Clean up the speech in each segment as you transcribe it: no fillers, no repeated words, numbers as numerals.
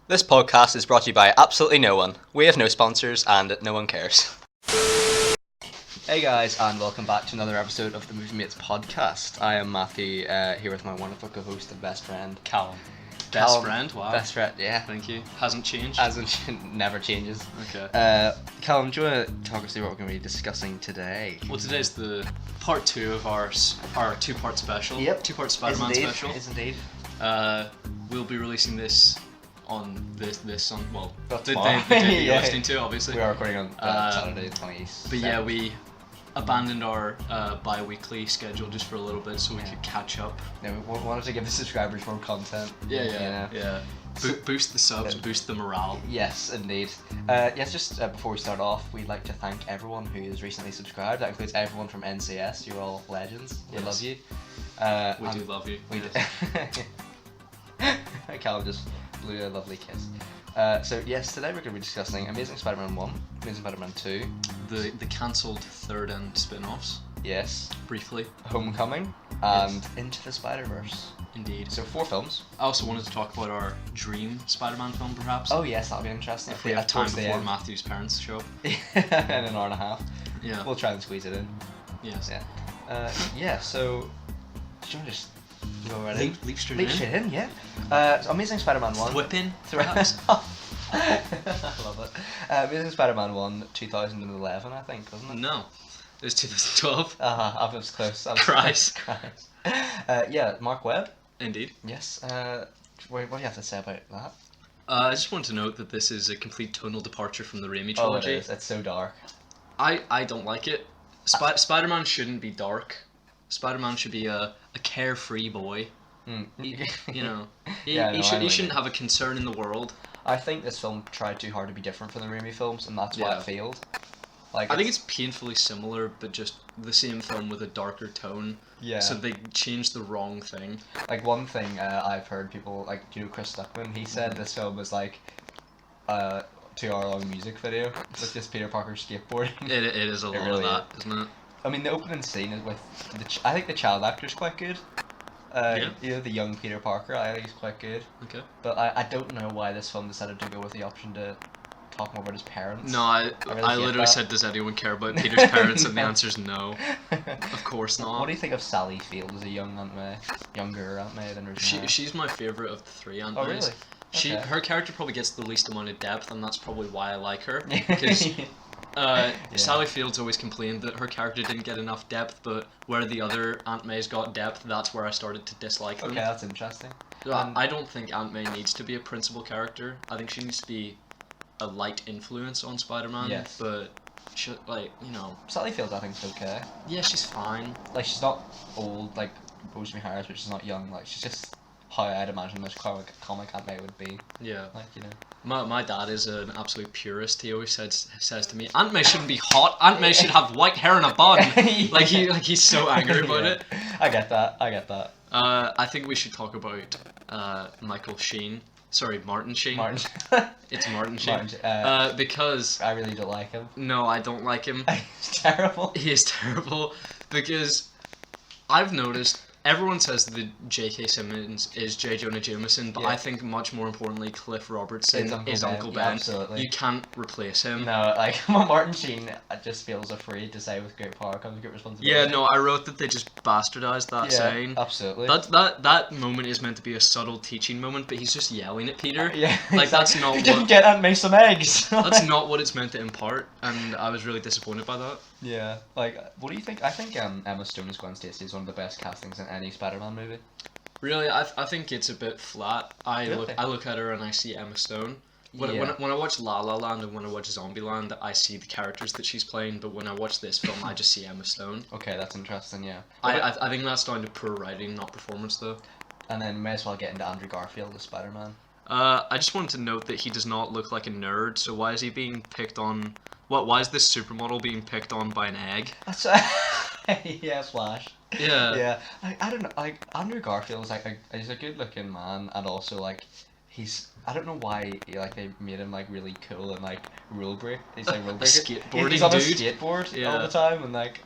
This podcast is brought to you by absolutely no one. We have no sponsors and no one cares. Hey guys, and welcome back to another episode of the Movie Mates podcast. I am Matthew, here with my wonderful co-host and best friend, Callum. Callum. Best friend? Wow. Best friend, yeah. Thank you. Hasn't changed? Never changes. Okay. Callum, do you want to talk us through what we're going to be discussing today? Well, today's the part 2 of our two-part special. Yep. Two-part Spider-Man special. Is indeed. We'll be releasing this on this on, well, But the tomorrow. day that you're Yeah. listening to, obviously. We are recording on Saturday the 27th. But yeah, we abandoned our bi-weekly schedule just for a little bit so we could catch up. Yeah, we wanted to give the subscribers more content. Yeah. Boost the subs, boost the morale. Yes, indeed. Yes, just before we start off, we'd like to thank everyone who has recently subscribed. That includes everyone from NCS. You're all legends. We Yes. love you. We do love you. We yes. do. Callum just blew a lovely kiss. So yes, today we're going to be discussing Amazing Spider-Man 1, Amazing Spider-Man 2, The cancelled third end spin-offs, yes, briefly. Homecoming, and Into the Spider-Verse. Indeed. So 4 films. I also wanted to talk about our dream Spider-Man film, perhaps. Oh yes, that'll be interesting. If we have time towards the before end. Matthew's parents show up. In an hour and a half. Yeah. We'll try and squeeze it in. Yes. Yeah. So, do you want to just go right in? Leap straight Leap in. straight in, yeah. So Amazing Spider-Man 1. Whipping, perhaps. I love it. Amazing Spider-Man 1, 2011, I think, wasn't it? No. It was 2012. I was close. Christ. Christ. Yeah, Mark Webb. Indeed. Yes. What do you have to say about that? I just want to note that this is a complete tonal departure from the Raimi Oh, it trilogy. is. It's so dark. I don't like it. Spider-Man shouldn't be dark. Spider-Man should be a carefree boy. He, you know, he shouldn't have a concern in the world. I think this film tried too hard to be different from the Raimi films, and that's why Yeah. it failed. Like, I think it's painfully similar, but just the same film with a darker tone. Yeah. So they changed the wrong thing. Like, one thing I've heard people, like, do Chris Stuckman, he said this film was like a 2-hour-long music video with just Peter Parker skateboarding. It is a lot really of that, isn't it? I mean, the opening scene is with I think the child actor's quite good. Yeah. You know, the young Peter Parker, I think he's quite good. Okay. But I don't know why this film decided to go with the option to talk more about his parents. No, I really literally hate that. said, does anyone care about Peter's parents? And the No. answer's no. Of course not. What do you think of Sally Field as a young Aunt May? Younger Aunt May than Regina? She's my favourite of the 3 Aunt Oh, Mays. really? Okay. Her character probably gets the least amount of depth, and that's probably why I like her. Because Sally Fields always complained that her character didn't get enough depth, but where the other Aunt Mays got depth, that's where I started to dislike them. Okay, that's interesting. So I don't think Aunt May needs to be a principal character. I think she needs to be a light influence on Spider-Man. Yes. But she, like, you know, Sally Field, I think, is okay. yeah, she's fine. Like, she's not old, like Rosemary Harris, but she's not young. Like, she's just how I'd imagine this comic Aunt May would be. Yeah. Like, you know. My dad is an absolute purist. He always says to me, Aunt May shouldn't be hot. Aunt May should have white hair and a bun. Like he's so angry about Yeah. it. I get that. I think we should talk about Michael Sheen. Sorry, Martin Sheen. Martin. It's Martin Sheen. Martin, Because I really don't like him. no, I don't like him. He's terrible. He is terrible because I've noticed everyone says that J.K. Simmons is J. Jonah Jameson, but Yeah. I think much more importantly, Cliff Robertson is Uncle Ben. Yeah, absolutely. You can't replace him. No, like Martin Sheen just feels afraid to say with great power comes great responsibility. Yeah, no, I wrote that they just bastardized that saying. Absolutely. That moment is meant to be a subtle teaching moment, but he's just yelling at Peter. Yeah, Like, that's not You didn't what- get Aunt May some eggs. That's not what it's meant to impart, and I was really disappointed by that. Yeah, like, what do you think? I think Emma Stone as Gwen Stacy is one of the best castings in any Spider-Man movie. Really, I think it's a bit flat. I Really? look at her and I see Emma Stone. When Yeah. I watch La La Land and when I watch Zombieland, I see the characters that she's playing, but when I watch this film, I just see Emma Stone. Okay, that's interesting, yeah. I think that's down to poor writing, not performance, though. And then may as well get into Andrew Garfield as Spider-Man. I just wanted to note that he does not look like a nerd, so why is he being picked on... Why is this supermodel being picked on by an egg? That's yeah, Flash. Yeah. Yeah, I don't know. Like Andrew Garfield is he's a good-looking man, and also like I don't know why they made him like really cool and like rule break. He's like rule breaker. skateboarding He's on a dude. skateboard all Yeah. the time, and like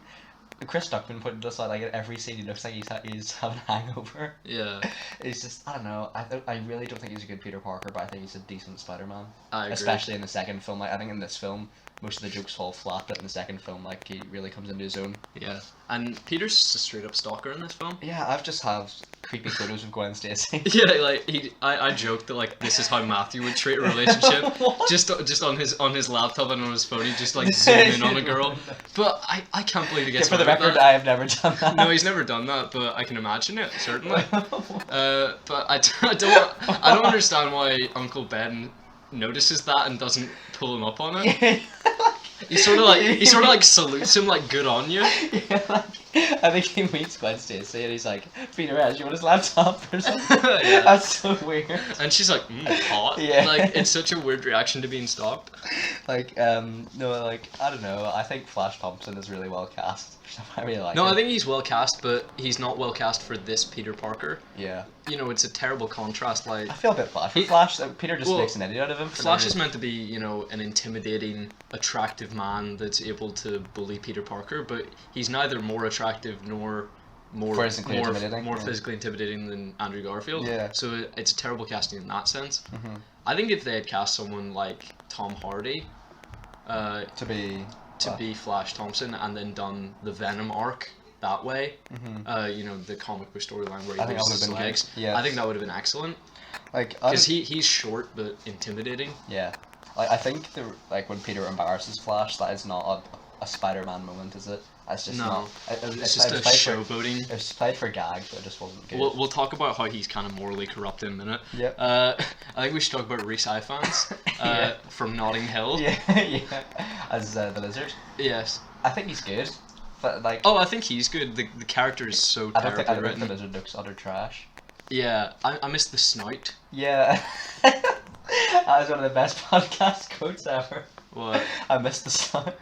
Chris Duckman put this out, like, in every scene he looks like he's having a hangover. Yeah. It's just, I don't know, I really don't think he's a good Peter Parker, but I think he's a decent Spider-Man. I agree. Especially in the second film. Like, I think in this film, most of the jokes fall flat, but in the second film, like, he really comes into his own. Yeah. And Peter's just a straight up stalker in this film. Yeah, I've just have creepy photos of Gwen Stacy. Yeah, like I joked that like this is how Matthew would treat a relationship. just on his laptop and on his phone, he just like zoom in on a girl. But I can't believe he gets For the away with record, that. I have never done that. No, he's never done that, but I can imagine it certainly. But I don't understand why Uncle Ben notices that and doesn't pull him up on it. He sort of like salutes him like good on you. Yeah, like, I think he meets Gwen Stacy and he's like, Peter, do you want his laptop or something? Yeah. That's so weird. And she's like, hot. Yeah. Like, it's such a weird reaction to being stalked. Like, no, like, I don't know, I think Flash Thompson is really well cast. I really like No, him. I think he's well cast, but he's not well cast for this Peter Parker. Yeah. You know, it's a terrible contrast. Like, I feel a bit Flash. For Flash, Peter just well, makes an idiot out of him. Flash is meant to be, you know, an intimidating, attractive man that's able to bully Peter Parker, but he's neither more attractive nor more Physically intimidating, yeah. physically intimidating than Andrew Garfield. Yeah. So it's a terrible casting in that sense. Mm-hmm. I think if they had cast someone like Tom Hardy to be Flash Thompson and then done the Venom arc that way, Mm-hmm. you know, the comic book storyline where I he think loses that his would've been legs. good. Yeah. I think that would have been excellent like because he's short but intimidating. Yeah, like I think when Peter embarrasses Flash, that is not a Spider-Man moment, is it? It's just not. It's just a showboating. It was played for gag, but it just wasn't good. We'll talk about how he's kind of morally corrupt in a minute. Yep. I think we should talk about Rhys Ifans Yeah. from Notting Hill. Yeah, yeah. As the lizard. Yes. I think he's good, but like. Oh, I think he's good. The character is so I terribly don't think written. the lizard looks utter trash. Yeah, I miss the snout. Yeah. That was one of the best podcast quotes ever. What? I missed the sun.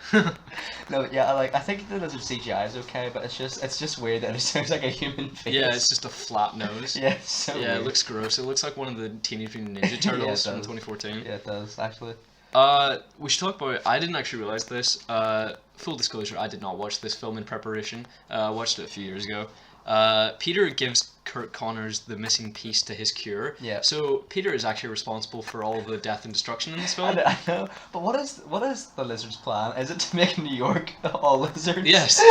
No, yeah, I think the lizard CGI is okay, but it's just weird that it just looks like a human face. Yeah, it's just a flat nose. Yeah, it's so Yeah, weird. it looks gross. It looks like one of the Teenage Mutant Ninja Turtles from 2014. Yeah, it does, actually. We should talk about. I didn't actually realize this. Full disclosure, I did not watch this film in preparation. I watched it a few years ago. Peter gives Kurt Connors the missing piece to his cure. Yeah. So Peter is actually responsible for all the death and destruction in this film. I know, but what is the lizard's plan? Is it to make New York all lizards? Yes.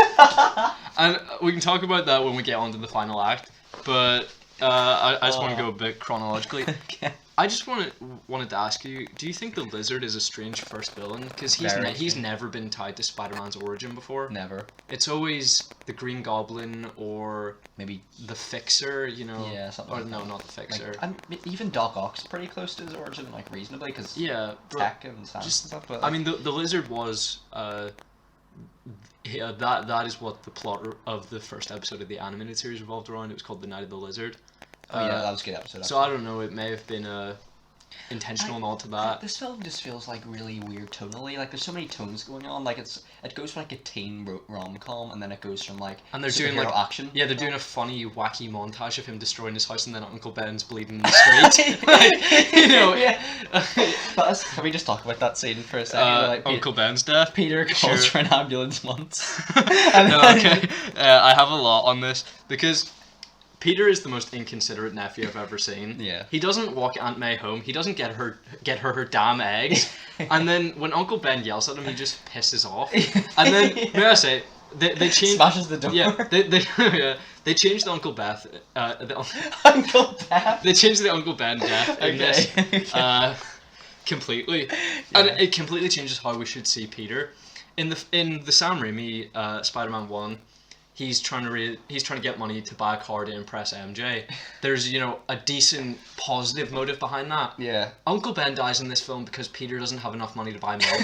And we can talk about that when we get on to the final act. But I just want to go a bit chronologically. Okay. I just wanted to ask you, do you think the Lizard is a strange first villain? Because he's never been tied to Spider-Man's origin before. Never. It's always the Green Goblin or Maybe. the Fixer, you know. Yeah, something. Or like no, that. not the Fixer. Like, and even Doc Ock's pretty close to his origin, like reasonably, because Yeah, but tech and science just- and stuff. But I mean, the Lizard was. Yeah, that is what the plot of the first episode of the animated series revolved around. It was called The Night of the Lizard. oh yeah, that was a good episode. So I don't know. It may have been a intentional nod to that. This film just feels like really weird tonally. Like there's so many tones going on. Like it goes from like a teen rom-com, and then it goes from like And they're doing like action. Yeah, they're doing a funny, wacky montage of him destroying his house, and then Uncle Ben's bleeding in the street. Like, you know, Yeah. Can we just talk about that scene for a second? Like, Uncle Ben's death. Peter calls Sure. for an ambulance once. No, okay. I have a lot on this because Peter is the most inconsiderate nephew I've ever seen. Yeah. He doesn't walk Aunt May home. He doesn't get her her damn eggs. And then when Uncle Ben yells at him, he just pisses off. And then may I say they changed Smashes the door. Yeah, they changed the Uncle Beth. Uncle Beth. They changed the Uncle Ben death in this completely, and it completely changes how we should see Peter. In the Sam Raimi Spider-Man 1, he's trying to get money to buy a car to impress MJ. There's a decent positive motive behind that. Yeah. Uncle Ben dies in this film because Peter doesn't have enough money to buy milk.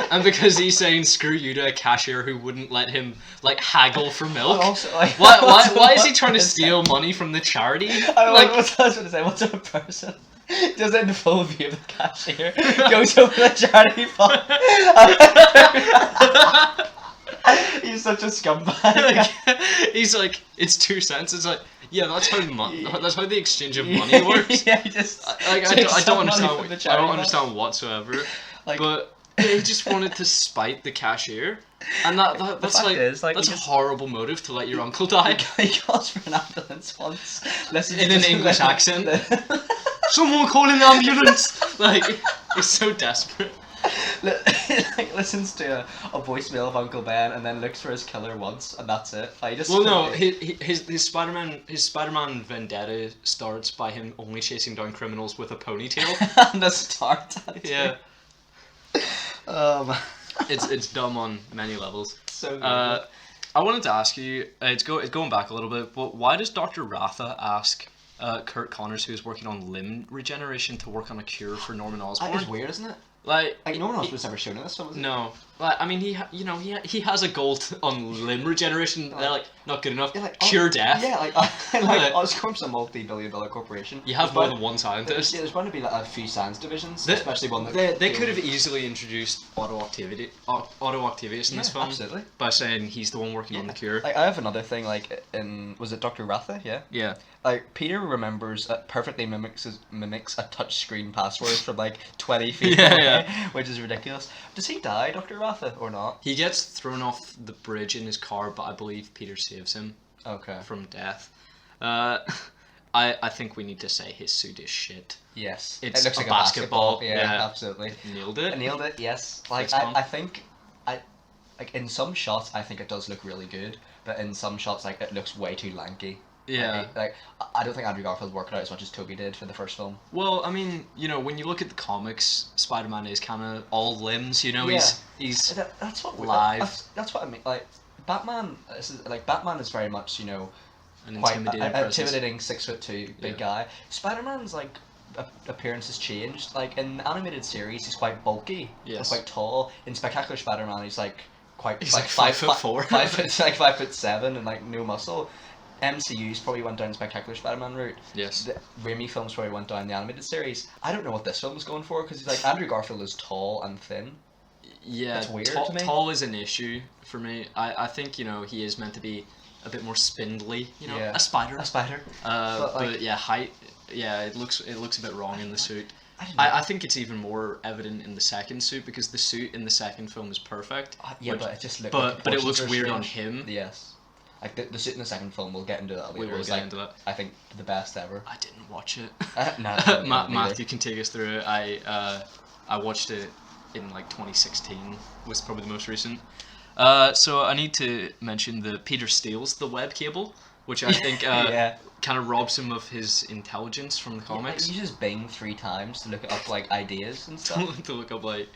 And because he's saying screw you to a cashier who wouldn't let him like haggle for milk. Also, like, Why is he trying to steal money from the charity? I don't know what I was going to say. What's a person does it in full view of the cashier, goes over the charity fund. He's such a scumbag. He's like, it's 2 cents. It's like, yeah, that's how the exchange of money works. Yeah, he just I don't understand whatsoever. Like, But He just wanted to spite the cashier, and that's fact is, like, that's he a just- horrible motive to let your uncle die He calls for an ambulance once. Listens in to an some- English accent. Someone call an ambulance! Like, he's so desperate. like listens to a voicemail of Uncle Ben and then looks for his killer once, and that's it. Like, just Well, no, his Spider-Man vendetta starts by him only chasing down criminals with a ponytail. and the start. Yeah, Um. it's dumb on many levels. So good. I wanted to ask you, it's going back a little bit, but why does Dr. Ratha ask Kurt Connors, who's working on limb regeneration, to work on a cure for Norman Osborn? That is weird, isn't it? Like No one else was ever shown in this film, was it? No, like I mean, he has a goal on limb regeneration. They're like not good enough. Yeah, like, Cure death. Yeah, like Oscorp's a multi-billion-dollar corporation. You have There's more bound- than one scientist. There's bound to be like a few science divisions, They- especially one that They could have easily introduced Otto Octavius in this film absolutely. by saying he's the one working on the cure. Like, I have another thing. Like, was it Dr. Ratha? Yeah. Yeah. Like, Peter remembers perfectly mimics a touchscreen password from like 20 feet Yeah, away, yeah. which is ridiculous. Does he die, Dr. Ratha, or not? He gets thrown off the bridge in his car, but I believe Peter saves him Okay. from death. I think we need to say his suit is shit. Yes. It's it looks a like basketball, a basketball. Yeah, yeah. absolutely. Nailed I it. nailed it. Yes. Like, It's fun. I think like in some shots I think it does look really good, but in some shots like it looks way too lanky. Yeah. Like I don't think Andrew Garfield worked it out as much as Toby did for the first film. Well, I mean, when you look at the comics, Spider-Man is kind of all limbs. He's That's what live. That's what I mean. Like Batman, Batman is very much an quite intimidating presence. intimidating 6'2" big Yeah. guy. Spider-Man's appearance has changed. Like in the animated series, he's quite bulky. Yes. He's quite tall. In Spectacular Spider-Man, he's like quite. He's like 5'4". 5'7" and like no muscle. MCU's probably went down Spectacular Spider-Man route. Yes. The Raimi films probably went down the animated series. I don't know what this film was going for because like Andrew Garfield is tall and thin. Yeah, It's weird to me. tall is an issue for me. I think he is meant to be a bit more spindly. Yeah. A spider. A spider. But yeah, height. Yeah, it looks a bit wrong in the suit. I don't know. I think it's even more evident in the second suit because the suit in the second film is perfect. Yeah, which- but it just looks. but it looks weird on him. Yes. Like the suit in the second film, we'll get into that later. We will is, get like, into that. I think the best ever. I didn't watch it. No, no, no, Matthew can take us through it. I watched it in like 2016 was probably the most recent. So I need to mention that Peter steals the web cable, which I think Yeah. kind of robs him of his intelligence from the Like, comics. he uses Bing 3 times to look up like ideas and stuff. To look up like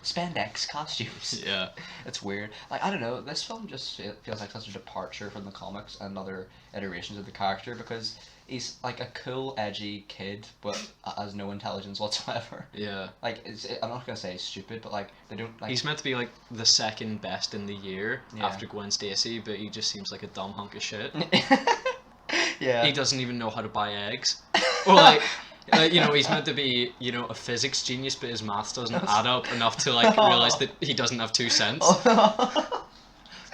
Spandex costumes. yeah. It's weird. Like I don't know. This film just feels like such a departure from the comics and other iterations of the character because he's like a cool, edgy kid, but has no intelligence whatsoever. Yeah. Like I'm not gonna say he's stupid, but like they don't like. He's meant to be like the second best in the year Yeah. after Gwen Stacy, but he just seems like a dumb hunk of shit. Yeah. He doesn't even know how to buy eggs. Or like, he's meant to be, a physics genius, but his maths doesn't add up enough to like realize that he doesn't have 2 cents.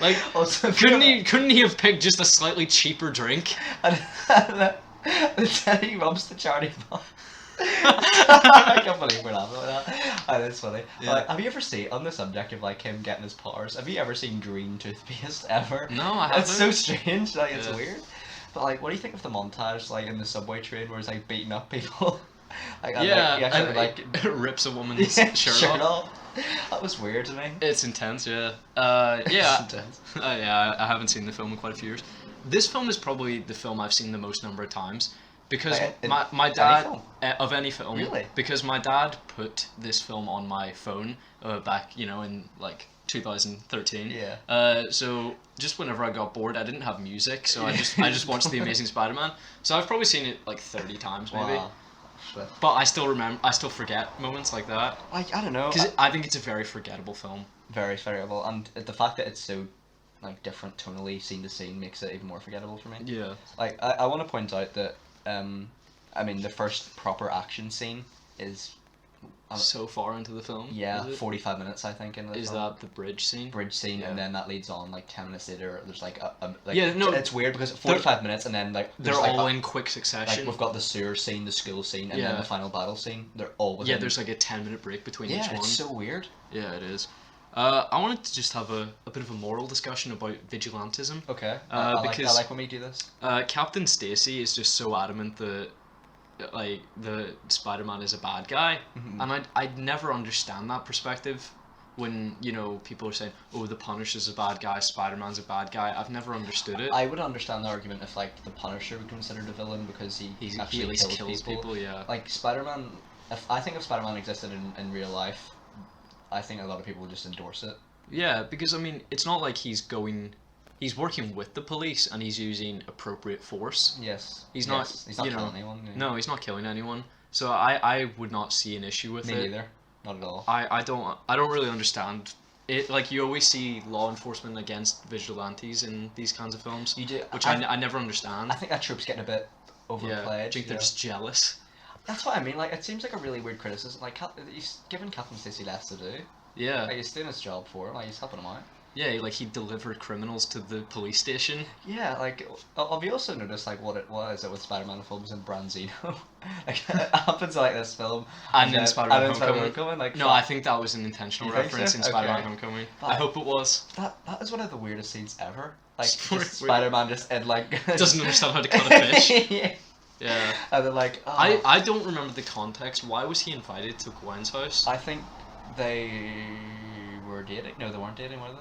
Like, Also, couldn't he have picked just a slightly cheaper drink? And then he rubs the charity ball. I can't believe we're laughing at that. Oh, that's funny. Yeah. Like, have you ever seen, on the subject of like him getting his powers, have you ever seen green toothpaste ever? No, I haven't. It's so strange. Like it's Yeah. weird. But like, what do you think of the montage like in the subway train where he's like beating up people? Like, and, Yeah, like, he actually, and like rips a woman's shirt shirt off. off. That was weird to me. It's intense, yeah. It's Yeah. intense. Yeah, I haven't seen the film in quite a few years. This film is probably the film I've seen the most number of times because Like, my any dad film? of any film Really? because my dad put this film on my phone back in like 2013. Yeah. So just whenever I got bored, I didn't have music, so I just watched The Amazing Spider-Man. So I've probably seen it like 30 times maybe. Wow. But, But I still forget moments like that like I don't know. because I think it's a very forgettable film. Very forgettable, and the fact that it's so like different tonally, scene to scene, makes it even more forgettable for me. Yeah. Like I want to point out that I mean the first proper action scene is so far into the film. Yeah, is it? 45 minutes I think into the Is film. that the bridge scene? Bridge scene, Yeah. and then that leads on like 10 minutes later. There's like like, Yeah, no, it's weird because 45 minutes and then like they're there's, like, all in quick succession. Like we've got the sewer scene, the school scene, and then Yeah. the final battle scene. They're all within. Yeah, there's like a 10-minute break between each Yeah, one. it's so weird. Yeah, it is. I wanted to just have a bit of a moral discussion about vigilantism. Okay. Because I like when we do this. Captain Stacy is just so adamant that like the Spider-Man is a bad guy, and I'd never understand that perspective when, you know, people are saying, oh, the Punisher's a bad guy, Spider-Man's a bad guy. I've never understood it. I would understand the argument if like the Punisher were considered a villain because he actually at least kills people. Yeah. Like Spider-Man, if Spider-Man existed in real life, I think a lot of people would just endorse it. Yeah, because I mean, it's not like he's working with the police and he's using appropriate force. Yes. He's yes. not. He's not you know, killing anyone. Yeah. No, he's not killing anyone. So I would not see an issue with Me it. neither. Not at all. I don't really understand it. Like, you always see law enforcement against vigilantes in these kinds of films. You do, which I never understand. I think that trope's getting a bit overplayed. Yeah, I think they're just jealous. That's what I mean. Like, it seems like a really weird criticism. Like, he's given Captain Stacy less to do. Yeah. Like, he's doing his job for him. Like, he's helping him out. Yeah, like he delivered criminals to the police station. Yeah, like, have you also noticed, like, what is it with Spider-Man films and Branzino? Like, it happens like this film. And in Spider-Man Homecoming. Homecoming. Like, No, I think that was an intentional You think reference so? in Spider-Man Okay. Homecoming. But I hope it was. that is one of the weirdest scenes ever. Like, Weird. just Spider-Man just, and, like... Doesn't understand how to cut a fish. Yeah. Yeah. And then, like... Oh, I don't remember the context. Why was he invited to Gwen's house? I think they were dating. No, they weren't dating, were they?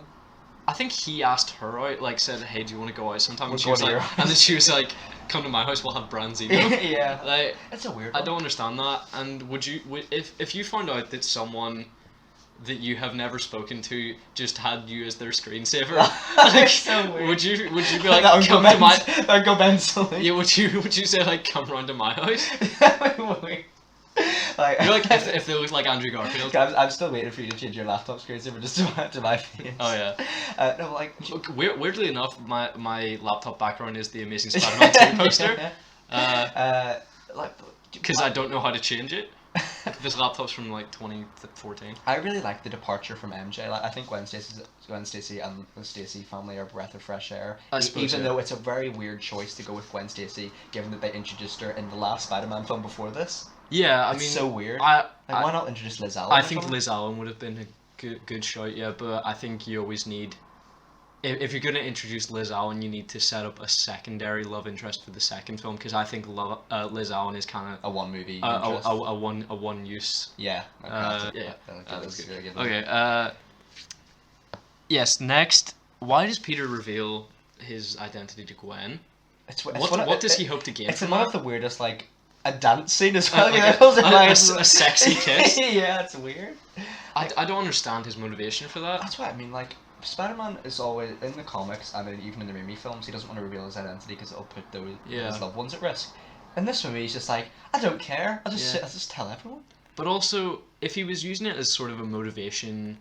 I think he asked her out, like said, "Hey, do you want to go out sometime?" We'll And she go was to like, your and then she was like, "Come to my house, we'll have Branzino." Yeah. Like, It's a weird I one. don't understand that. And would if you found out that someone that you have never spoken to just had you as their screensaver, like, so weird. would you be like, "Come to my"? That go mentally. Yeah, would you say like, "Come round to my house"? Like, You're like, if they look like Andrew Garfield. I'm still waiting for you to change your laptop screensaver just to my face. Oh yeah. No, like. Look, weirdly enough, my laptop background is the Amazing Spider-Man 2 poster. Like. Because I don't know how to change it. This laptop's from like 2014. I really like the departure from MJ. Like, I think Gwen Stacy and the Stacy family are a breath of fresh air. I suppose, Even yeah. though it's a very weird choice to go with Gwen Stacy, given that they introduced her in the last Spider-Man film before this. Yeah, I It's mean, so weird. I Why not introduce Liz Allen? I or think something? Liz Allen would have been a good shout, yeah. But I think you always need, if you're gonna introduce Liz Allen, you need to set up a secondary love interest for the second film, because I think Liz Allen is kind of a one movie. a one use. Yeah. Yeah. That's good. Okay. Yes. Next, why does Peter reveal his identity to Gwen? What does he hope to gain It's from one that? of the weirdest, like, a dance scene as well. Like a sexy kiss. Yeah, it's weird. I don't understand his motivation for that. That's what I mean. Like, Spider-Man is always in the comics and even in the Raimi films. He doesn't want to reveal his identity because it'll put his loved ones at risk. In this movie, he's just like, I don't care. I'll just tell everyone. But also, if he was using it as sort of a motivation,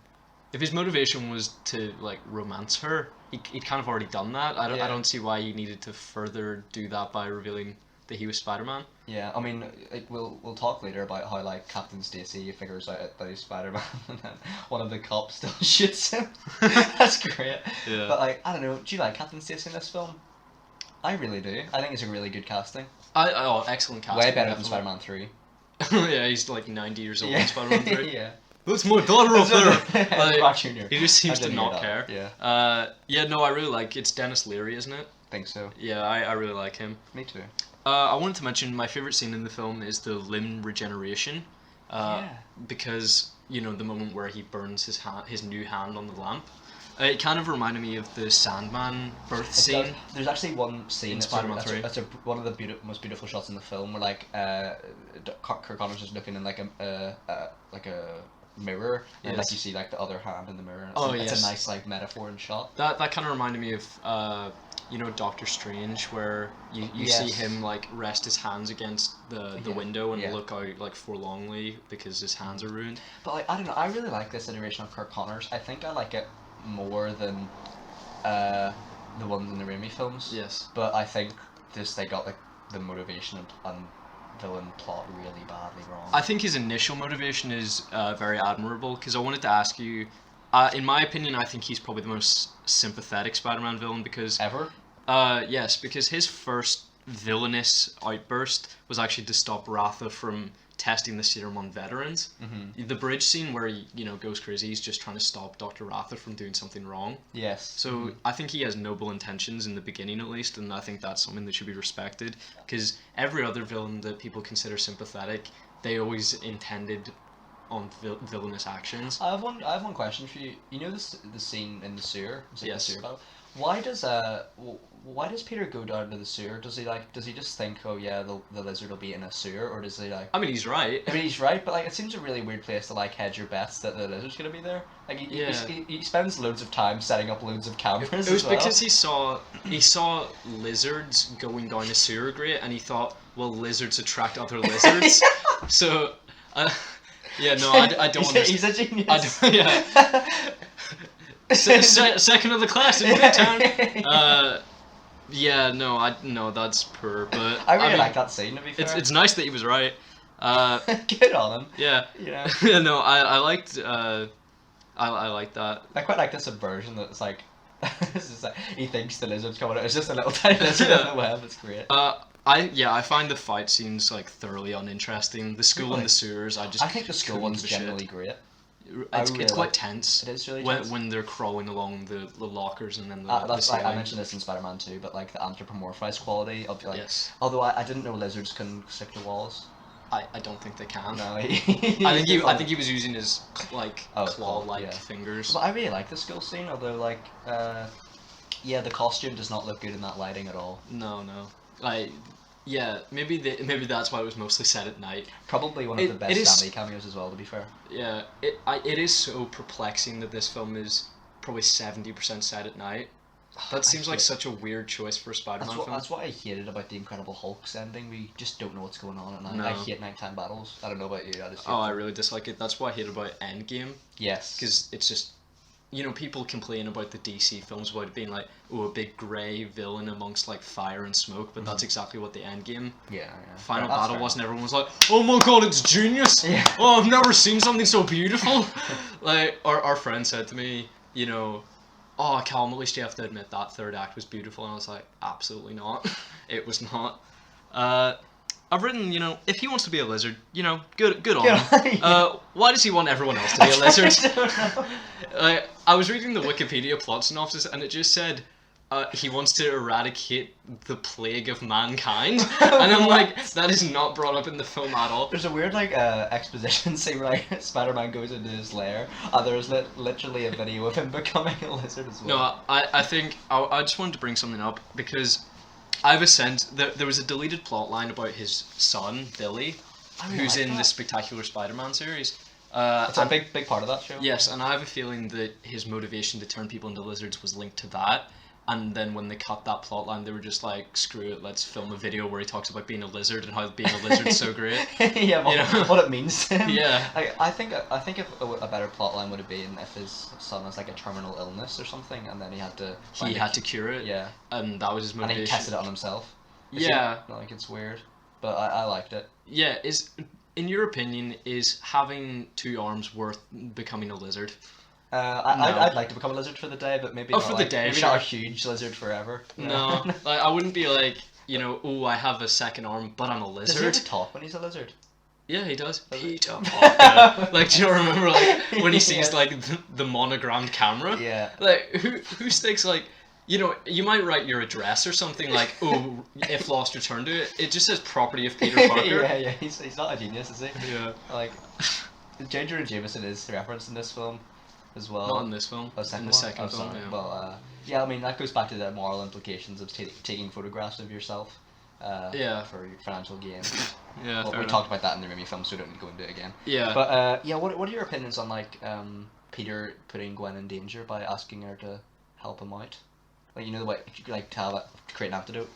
if his motivation was to like romance her, he'd kind of already done that. I don't see why he needed to further do that by revealing that he was Spider-Man. Yeah, I mean, like, we'll talk later about how, like, Captain Stacy figures out that he's Spider-Man and then one of the cops still shoots him. That's great. Yeah. But, like, I don't know, do you like Captain Stacy in this film? I really do. I think it's a really good casting. Excellent casting. Way better than definitely. Spider-Man 3. Yeah, he's like 90 years old in Spider-Man 3. Yeah. That's my daughter up there! Like, Mark Jr. he just seems I to didn't not hear care. that. Yeah. No, I really like, it's Dennis Leary, isn't it? Think so. Yeah, I really like him. Me too. I wanted to mention my favourite scene in the film is the limb regeneration. Because, you know, the moment where he burns his new hand on the lamp. It kind of reminded me of the Sandman birth scene. There's actually one scene in that's Spider-Man 3. That's one of the most beautiful shots in the film where, like, Kirk Connor's just looking in like a mirror and like you see like the other hand in the mirror. It's a nice like metaphor and shot. That kind of reminded me of you know, Doctor Strange, where you see him like rest his hands against the window and look out like forlornly because his hands are ruined. But like, I don't know, I really like this iteration of Kirk Connors. I think I like it more than the ones in the Raimi films. Yes. But I think they got like the motivation and villain plot really badly wrong. I think his initial motivation is very admirable, because I wanted to ask you, in my opinion, I think he's probably the most sympathetic Spider-Man villain, because... Ever? Yes, because his first villainous outburst was actually to stop Ratha from testing the serum on veterans. Mm-hmm. The bridge scene where he, goes crazy, he's just trying to stop Dr. Ratha from doing something wrong. Yes. So I think he has noble intentions in the beginning, at least, and I think that's something that should be respected, because every other villain that people consider sympathetic, they always intended on villainous actions. I have one question for you. You know the scene in the sewer? Yes. The sewer battle? Why does Peter go down to the sewer? Does he just think, oh yeah, the lizard will be in a sewer, or does he like? I mean, he's right. I mean, he's right, but like it seems a really weird place to like hedge your bets that the lizard's gonna be there. Like he spends loads of time setting up loads of cameras. It was as well. because he saw lizards going down a sewer grate, and he thought, well, lizards attract other lizards. So, yeah, no, I don't understand. He's a genius. Yeah. Second of the class in Midtown. Yeah, no, that's poor, but I really like that scene, to be fair. It's nice that he was right. Good on him. Yeah. Yeah. No, I liked I like that. I quite like the subversion that it's like, it's just like he thinks the lizard's coming out. It's just a little tiny lizard in the web. It's great. I find the fight scenes like thoroughly uninteresting. The school and the sewers, I think the school one's generally great. It's quite tense. It is really tense. When they're crawling along the lockers and then that's like, I mentioned this in Spider-Man 2, but like the anthropomorphized quality of like. Yes. Although I didn't know lizards can stick to walls. I don't think they can. No. I think he was using his claw-like fingers. But I really like the school scene, although like yeah, the costume does not look good in that lighting at all. No. Yeah, maybe that's why it was mostly set at night. Probably one of the best Stanley cameos as well, to be fair. Yeah, it is so perplexing that this film is probably 70% set at night. That seems like such a weird choice for a Spider-Man film. That's what I hated about the Incredible Hulk's ending. We just don't know what's going on at night. No. I hate nighttime battles. I don't know about you. I really dislike it. That's what I hate about Endgame. Yes. Because it's just... people complain about the DC films about it being like, oh, a big grey villain amongst like fire and smoke, but that's exactly what the Endgame final battle was, and everyone was like, oh my god, it's genius! Yeah. Oh, I've never seen something so beautiful! Like, our friend said to me, oh, Callum, at least you have to admit that third act was beautiful, and I was like, absolutely not. It was not. I've written, if he wants to be a lizard, good on him. Why does he want everyone else to be a lizard? I was reading the Wikipedia plot synopsis, and it just said he wants to eradicate the plague of mankind, and I'm like, that is not brought up in the film at all. There's a weird exposition scene where Spider-Man goes into his lair, and there's literally a video of him becoming a lizard as well. No, I think I just wanted to bring something up because I have a sense that there was a deleted plot line about his son, Billy, who's in the Spectacular Spider-Man series. It's a big part of that show. Yes, and I have a feeling that his motivation to turn people into lizards was linked to that. And then when they cut that plot line, they were just like, screw it, let's film a video where he talks about being a lizard and how being a lizard's so great. Yeah, what it means to him. Yeah. I think if a better plot line would have been if his son has like a terminal illness or something, and then he had to cure it. Yeah. And that was his motivation. And he tested it on himself. Like, it's weird, but I liked it. Yeah, in your opinion, is having 2 arms worth becoming a lizard? I'd like to become a lizard for the day, but maybe not a huge lizard forever. No, like, I wouldn't be like, oh, I have a second arm, but I'm a lizard. Does he ever talk when he's a lizard? Yeah, he does. Peter Parker. Like, do you remember like when he sees like the monogrammed camera? Yeah. Like, who sticks like, you might write your address or something like, oh, if lost, return to it. It just says property of Peter Parker. Yeah. He's not a genius, is he? Yeah. Like, J. Jonah Jameson is referenced in this film as well. Not in this film. In the second film. Yeah. But I mean that goes back to the moral implications of taking photographs of yourself. For your financial gain. Yeah. Well, we talked about that in the Raimi film, so we don't need to go into it again. Yeah. But what are your opinions on like Peter putting Gwen in danger by asking her to help him out? Like, the way like to create an antidote.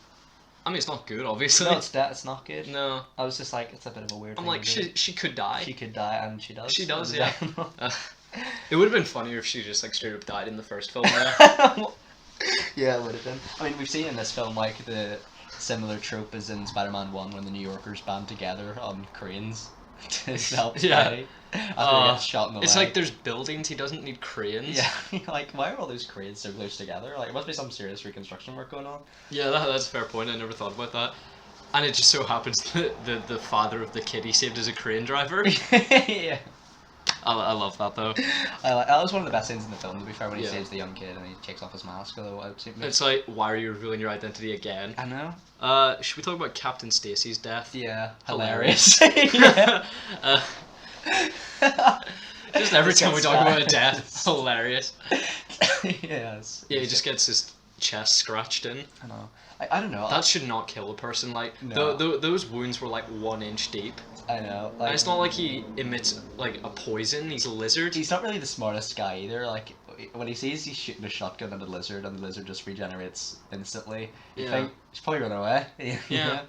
I mean, it's not good, obviously. No, it's not good. No. I was just like, it's a bit of a weird thing. I'm like, she could die. She could die, and she does. She does, yeah. It would have been funnier if she just like straight up died in the first film. Yeah, it would have been. I mean, we've seen in this film like the similar trope as in Spider-Man 1 when the New Yorkers band together on cranes to help Yeah. Spidey after he gets shot in the It's leg. like there's buildings, he doesn't need cranes. Yeah, like, why are all those cranes so close together? Like, it must be some serious reconstruction work going on. Yeah, that's a fair point. I never thought about that. And it just so happens that the father of the kid he saved is a crane driver. Yeah. I love that though. That was one of the best scenes in the film, to be fair, when he Yeah. saves the young kid and he takes off his mask, although it seemed It's like, why are you revealing your identity again? I know. Should we talk about Captain Stacy's death? Yeah. Hilarious. Yeah. Just every It's time we so talk about a sad. death, hilarious. Yes. Yeah, he just gets his chest scratched in. I know. I don't know. That should not kill a person. Like, No. those wounds were like 1 inch deep. I know. And Like, it's not like he emits like a poison. He's a lizard. he's not really the smartest guy either. Like, when he sees he's shooting a shotgun at a lizard and the lizard just regenerates instantly, you Yeah. think he's probably run away. Yeah.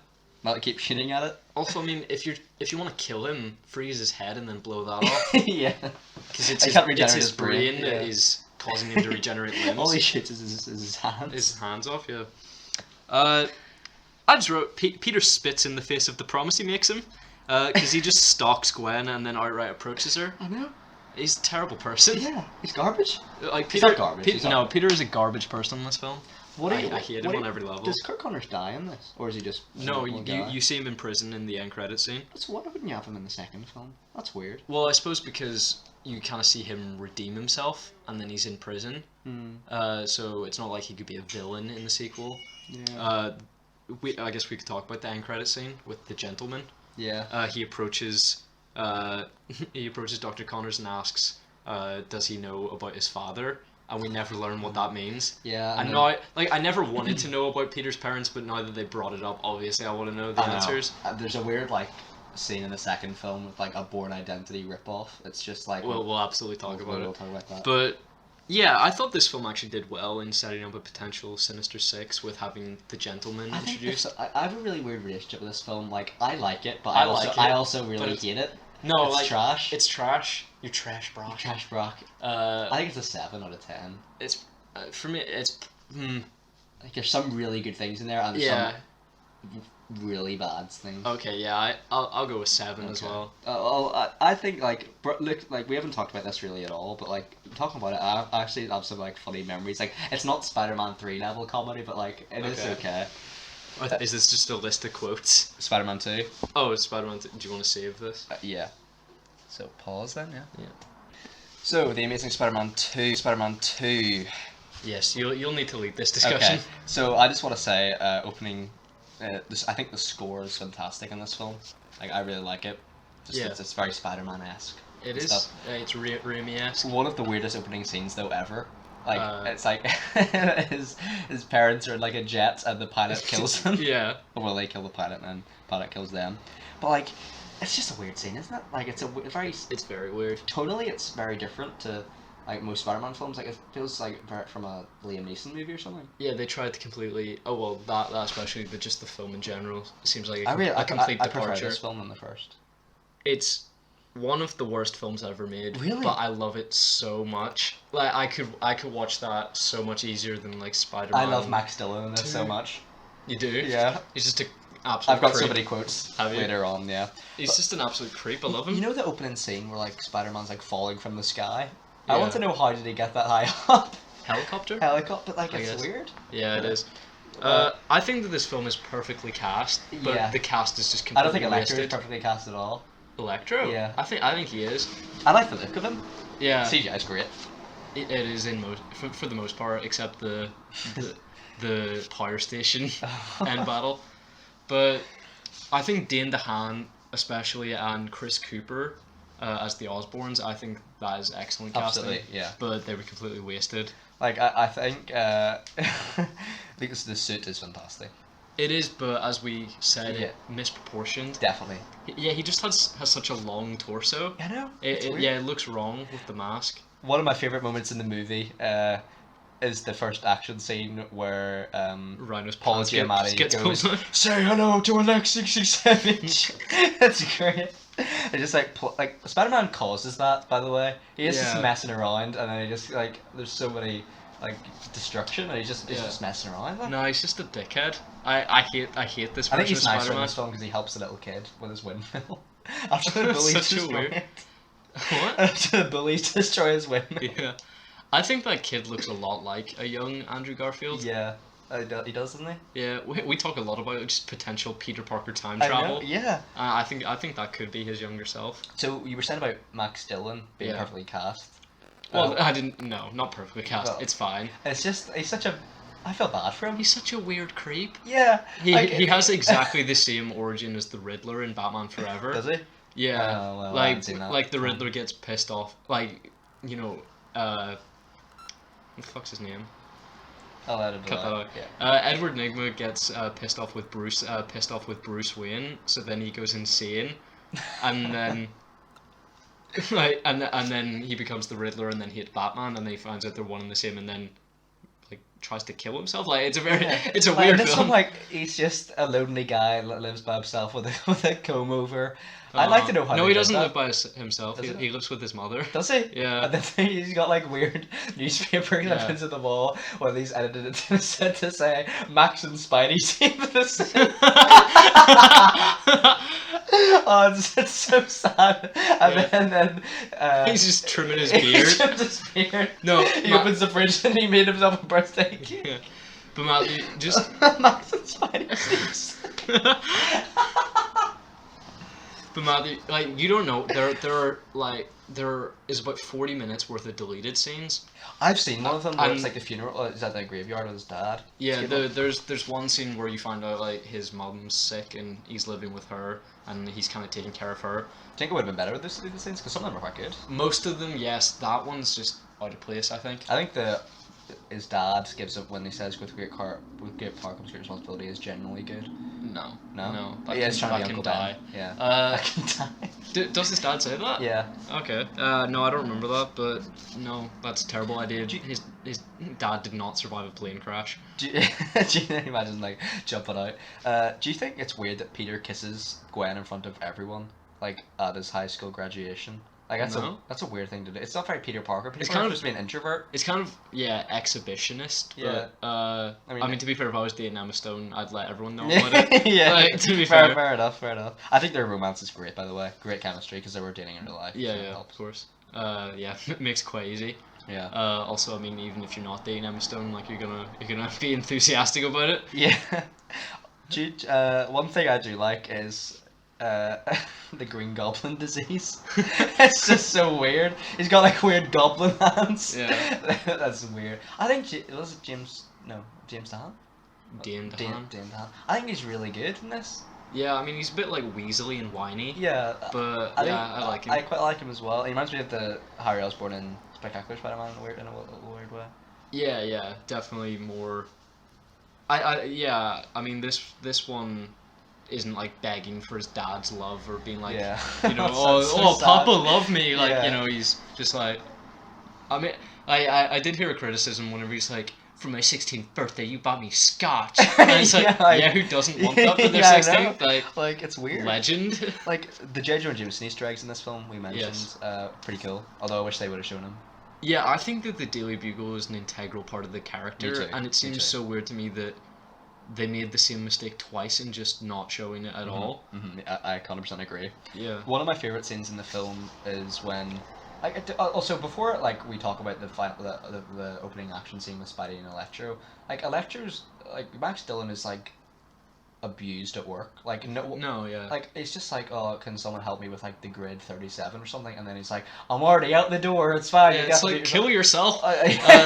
Not keep shooting at it. Also, I mean, if you want to kill him, freeze his head and then blow that off. Yeah. Because I it's can't his regenerate his brain brain, that yeah. is causing him to regenerate limbs. All he shoots is his hands. His hands off, yeah. I just wrote Peter spits in the face of the promise he makes him, because he just stalks Gwen and then outright approaches her. I know. He's a terrible person. Yeah. He's garbage. Like He's Peter, not garbage, he's not. Peter is a garbage person in this film. I hate him on every level. Does Kirk Connors die in this, or is he just? No, one guy? you see him in prison in the end credit scene. So why wouldn't you have him in the second film? That's weird. Well, I suppose because you kind of see him redeem himself, and then he's in prison. So it's not like he could be a villain in the sequel. Yeah. I guess we could talk about the end credit scene with the gentleman. Yeah. He approaches Dr. Connors and asks, does he know about his father? And we never learn what that means. Yeah. And now, like, I never wanted to know about Peter's parents, but now that they brought it up, obviously I want to know the answers. There's a weird like scene in the second film with like a Born Identity ripoff. It's just like We'll absolutely talk about we'll it. talk about that. But yeah, I thought this film actually did well in setting up a potential Sinister Six with having the gentleman I think introduced. I have a really weird relationship with this film. Like I like it, but I I like also it, really but it's- hate it. No, It's like trash. It's trash. You're trash, bro. Trash Brock. Uh, I think it's a 7 out of 10. it's for me. It's Like there's some really good things in there and yeah. some really bad things. Okay, yeah. I'll go with 7 as Okay. well. I think like look, like we haven't talked about this really at all, but like talking about it, I actually have some like funny memories. Like it's not Spider-Man 3 level comedy, but like it is Okay. okay. Is this just a list of quotes? Spider-Man 2. Oh, it's Spider-Man. Do you want to save this? Yeah. So pause then, yeah. Yeah. So the Amazing Spider-Man 2. Spider-Man 2. Yes, you'll need to lead this discussion. Okay. So I just want to say, opening. I think the score is fantastic in this film. Like I really like it. Just, Yeah. It's very Spider-Man-esque. It and is. stuff. It's Raimi-esque. One of the weirdest opening scenes though ever. Like it's like his parents are in like a jet and the pilot kills them. Yeah. Well, they kill the pilot and then pilot kills them. But like, it's just a weird scene, isn't it? Like it's a very It's very weird. tonally, it's very different to like most Spider-Man films. Like it feels like from a Liam Neeson movie or something. Yeah, they tried to completely. Oh well, that especially, but just the film in general seems like I complete prefer departure. this film than the first. It's one of the worst films ever made. Really? But I love it so much. Like I could watch that so much easier than like Spider-Man. I love Max Dillon in this so Dude. much. You do? Yeah. He's just an absolute I've got creep. so many quotes Have you? later on. Yeah. He's just an absolute creep. I love him. You know the opening scene where like Spider-Man's like falling from the sky. I Yeah. want to know how did he get that high up? Helicopter? Helicopter, but like I it's guess. weird. Yeah, it is. Uh, I think that this film is perfectly cast, but Yeah. the cast is just I completely don't think Electro is wasted. perfectly cast at all. Electro? Yeah. I think he is. I like the look of him. Yeah. CGI's great. It is in most for the most part, except the power station end battle. But I think Dane DeHaan, especially, and Chris Cooper as the Osborns, I think that is excellent casting. Absolutely, yeah. But they were completely wasted. Like I think because the suit is fantastic. It is, but as we said, Yeah. misproportioned. Definitely. Yeah, he just has such a long torso. I know. Yeah, it looks wrong with the mask. One of my favorite moments in the movie is the first action scene where Rhino's Paul pants gets Giamatti pulled goes, out. "Say hello to Alexis 67." That's great. It just like Spider-Man causes that, by the way. He is just Yeah. messing around, and then he just like there's so many like destruction, and he's just messing around. Like. No, he's just a dickhead. I hate this I think version he's of nicer in Spider-Man. this film because he helps the little kid with his windmill. After the bullies Such a destroy weird- it. What? After the bullies destroy his windmill. Yeah. I think that kid looks a lot like a young Andrew Garfield. Yeah, he does, doesn't he? Yeah, we talk a lot about just potential Peter Parker time I know, travel. yeah. I think that could be his younger self. So you were saying about Max Dillon being Yeah. perfectly cast. Well, I didn't. No, not perfectly cast. Well, it's fine. It's just he's such a. I feel bad for him. He's such a weird creep. Yeah. He has exactly the same origin as the Riddler in Batman Forever. Does he? Yeah. Oh, well, I haven't seen that. like the Riddler gets pissed off. Like, you know, what the fuck's his name? I'll edit it Cut that out. out. Yeah. Edward Nygma gets pissed off with Bruce Wayne, so then he goes insane, and then like and then he becomes the Riddler, and then he hits Batman, and then he finds out they're one and the same, and then like tries to kill himself. Like it's a very it's a Like, weird this film. one, like he's just a lonely guy that lives by himself with a comb over. I'd like to know how. No, they he did doesn't that. live by himself. Does He lives with his mother. Does he? Yeah. And then he's got like weird newspaper clippings Yeah. of the wall where he's edited it to say Max and Spidey save the city. Oh, it's so sad. And then He's just trimming his he beard. trims his beard. No, He Ma- opens the fridge and he made himself a birthday cake. Yeah. But Matt, you just Max and Spidey saves. But Matthew, like you don't know, there is about 40 minutes worth of deleted scenes. I've seen one of them where it's And- like the funeral. Is that the graveyard of his dad? Yeah, Funeral? there's one scene where you find out like his mum's sick and he's living with her and he's kind of taking care of her. Do you think it would have been better with those deleted scenes? Because some of them are quite good. Most of them, yes. That one's just out of place, I think. I think his dad gives up when he says with great power comes great responsibility is generally good. No. No? That Yeah, he's can, trying that to be can Uncle die. Ben. Yeah. Uh, I can die. does his dad say that? Yeah. Okay. No, I don't remember that, but no, that's a terrible idea. Do you- His dad did not survive a plane crash. Do you imagine like jumping out? Do you think it's weird that Peter kisses Gwen in front of everyone, like at his high school graduation? Like No. that's a weird thing to do. It's not very Peter Parker. Peter It's Parker's kind of- supposed to be an introvert. It's kind of exhibitionist. Yeah. But, I I mean, mean, to be fair, if I was dating Emma Stone, I'd let everyone know Yeah, about it. yeah. Like, to be fair. Fair enough. I think their romance is great, by the way. Great chemistry because they were dating in real life. Yeah, so it yeah, helps. of course. Yeah, it makes it quite easy. Yeah. Also, I mean, even if you're not dating Emma Stone, like you're gonna be enthusiastic about it. Yeah. One thing I do like is the Green Goblin disease. It's just so weird. He's got like weird goblin hands. Yeah. That's weird. I think was it James Daan? Dane DeHaan. Dane DeHaan. I think he's really good in this. Yeah, I mean, he's a bit like weaselly and whiny. Yeah. But I like him. I quite like him as well. He reminds me of the Harry Osborn in Spectacular Spider-Man in a weird way. Yeah, definitely more. I mean, this one isn't like begging for his dad's love or being like, Yeah. you know, That's so sad. Papa love me, like Yeah. you know, he's just like. I mean, I did hear a criticism whenever he's like, for my 16th birthday, you bought me scotch. And it's like, Yeah, who doesn't want that for their Yeah, I 16th? know. Like, It's weird. legend. Like the J. Jonah Jameson Easter eggs in this film we mentioned, Yes. pretty cool. Although I wish they would have shown him. Yeah, I think that the Daily Bugle is an integral part of the character, Me too, and it me seems too. so weird to me that they made the same mistake twice in just not showing it at all. Mm-hmm. I 100% agree. Yeah. One of my favorite scenes in the film is when, also before like we talk about the opening action scene with Spidey and Electro, like Electro's like Max Dillon is like abused at work. Like No, yeah. like it's just like, oh, can someone help me with like the grid 37 or something? And then he's like, I'm already out the door. It's fine. Yeah, you it's got to like do kill yourself.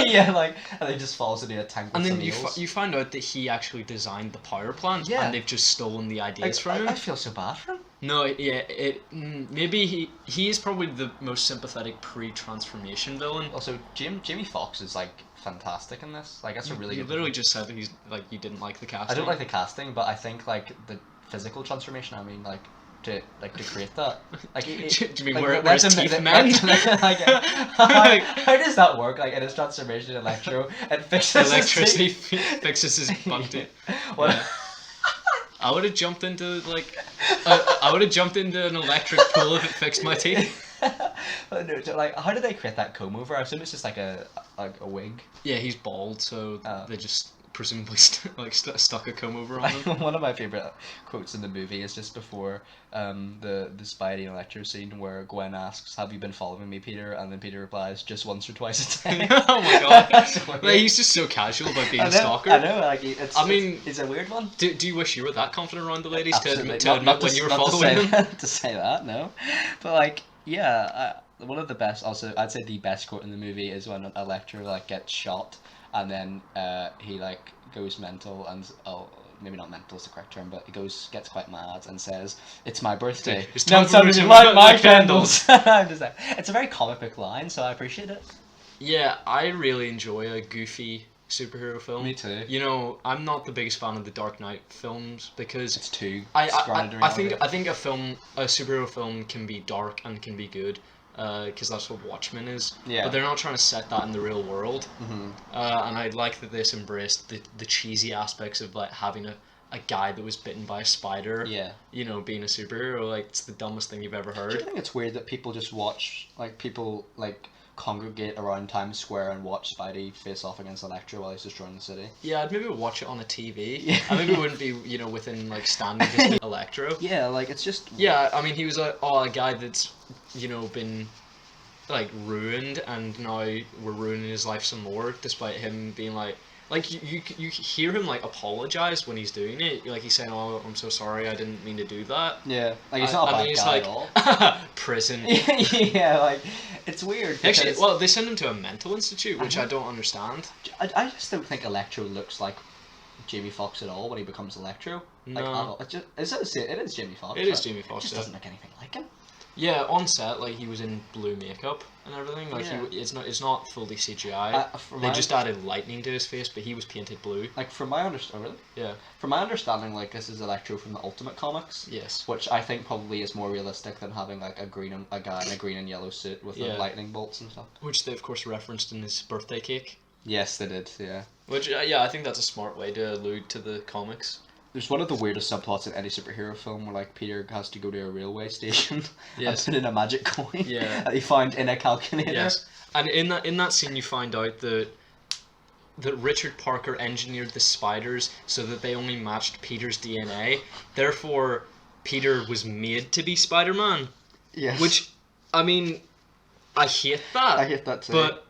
yeah, like, and he just falls into a tank. And with then some eels. you find out that he actually designed the power plant, Yeah. and they've just stolen the ideas Like, from him. I feel so bad for him. No, maybe he is probably the most sympathetic pre-transformation villain. Also, Jamie Foxx is like fantastic in this. Like that's a really You good. literally just said that he's like you didn't like the casting. I don't like the casting, but I think like the physical transformation. I mean, like to create that. Like, Do you mean like, where that's his a- teeth that- mend? like, how does that work? Like in his transformation, in Electro, it fixes his Electricity teeth. fixes his butt teeth. What? Yeah. I would have jumped into like I would have jumped into an electric pool if it fixed my teeth. But no, so, like, how did they create that comb over? I assume it's just like a wig. Yeah, he's bald, so they just presumably stuck a comb over on him. One of my favorite quotes in the movie is just before the Spidey and Electro scene where Gwen asks, "Have you been following me, Peter?" And then Peter replies, "Just once or twice a day." Oh my god! Like, he's just so casual about being a stalker. I know. Like, it's a weird one. Do you wish you were that confident around the ladies Absolutely. to admit when you were following them? To say that, no. But like, yeah, one of the best. Also, I'd say the best quote in the movie is when Electro like gets shot, and then he like goes mental and maybe not mental is the correct term, but he gets quite mad and says, "It's my birthday. It's time Don't for tell me my to light my candles." candles." I'm just like, it's a very comic book line, so I appreciate it. Yeah, I really enjoy a goofy superhero film. Me too. You know, I'm not the biggest fan of the Dark Knight films because It's too I grounded think a superhero film can be dark and can be good, because that's what Watchmen is. Yeah. But they're not trying to set that in the real world. Mm-hmm. And I like that this embraced the cheesy aspects of like having a guy that was bitten by a spider. Yeah. You know, being a superhero, like it's the dumbest thing you've ever Do you heard. think it's weird that people just watch, like, people like congregate around Times Square and watch Spidey face off against Electro while he's destroying the city? Yeah, I'd maybe watch it on a TV. Yeah. I maybe wouldn't be, you know, within like standing distance of Electro. Yeah, like it's just. Yeah, I mean, he was a guy that's, you know, been like ruined, and now we're ruining his life some more, despite him being like you hear him like apologize when he's doing it. Like he's saying, "Oh, I'm so sorry, I didn't mean to do that." Yeah, like he's not a bad guy like, at all. Prison. Yeah, like it's weird. Actually, because well, they send him to a mental institute, which I don't understand. I just don't think Electro looks like Jamie Foxx at all when he becomes Electro. Like, No. it is Jamie Foxx. It is Jamie Foxx. It just Yeah. doesn't look anything like him. Yeah, on set, like he was in blue makeup and everything. Like Yeah. it's not fully CGI. They just added lightning to his face, but he was painted blue. Like from my understanding, Yeah. From my understanding, like this is Electro from the Ultimate Comics. Yes. Which I think probably is more realistic than having like a guy in a green and yellow suit with Yeah. lightning bolts and stuff. Which they of course referenced in his birthday cake. Yes, they did. Yeah. Which yeah, I think that's a smart way to allude to the comics. There's one of the weirdest subplots in any superhero film where like Peter has to go to a railway station Yes. and put in a magic coin Yeah. that he found in a calculator. Yes. And in that scene, you find out that Richard Parker engineered the spiders so that they only matched Peter's DNA. Therefore, Peter was made to be Spider-Man. Yes. Which, I mean, I hate that. I hate that too. But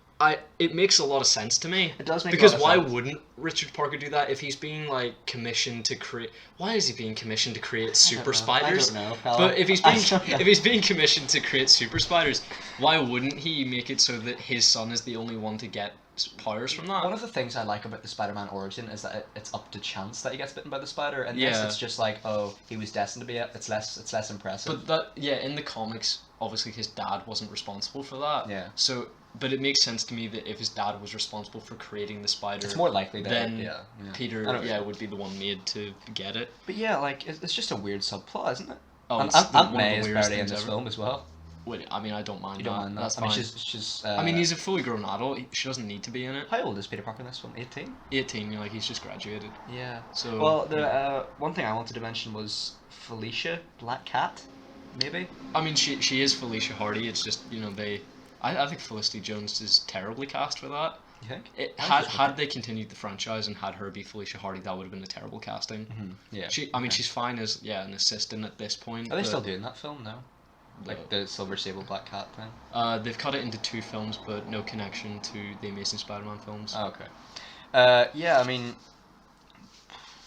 it makes a lot of sense to me. It does make because a lot of why sense. wouldn't Richard Parker do that if he's being like commissioned to create? Why is he being commissioned to create super spiders? I don't know, fella. But if I don't know. he's being commissioned to create super spiders, why wouldn't he make it so that his son is the only one to get powers from that? One of the things I like about the Spider-Man origin is that it's up to chance that he gets bitten by the spider, and yes, Yeah. it's just like, oh, he was destined to be it. It's less impressive. But in the comics, obviously his dad wasn't responsible for that. Yeah. So, but it makes sense to me that if his dad was responsible for creating the spider, It's more likely that then yeah. Peter, I know what you mean. would be the one made to get it. But yeah, like it's just a weird subplot, isn't it? Oh, and it's one of Aunt the May is weirdest barely in things this ever. film as well. Wait, I mean, I don't mind You that. don't mind that? That's I mean, fine. she's. I mean, he's a fully grown adult. She doesn't need to be in it. How old is Peter Parker in this film? 18. 18, like he's just graduated. Yeah. So. Well, the yeah. one thing I wanted to mention was Felicia Black Cat, maybe. I mean, she is Felicia Hardy. It's just I think Felicity Jones is terribly cast for that. You think? Had they continued the franchise and had her be Felicia Hardy, that would have been a terrible casting. Mm-hmm. Yeah. She's fine as an assistant at this point. Are they but, still doing that film? No. Like the Silver Sable Black Cat thing. They've cut it into 2 films, but no connection to the Amazing Spider-Man films. Oh, okay. Yeah, I mean,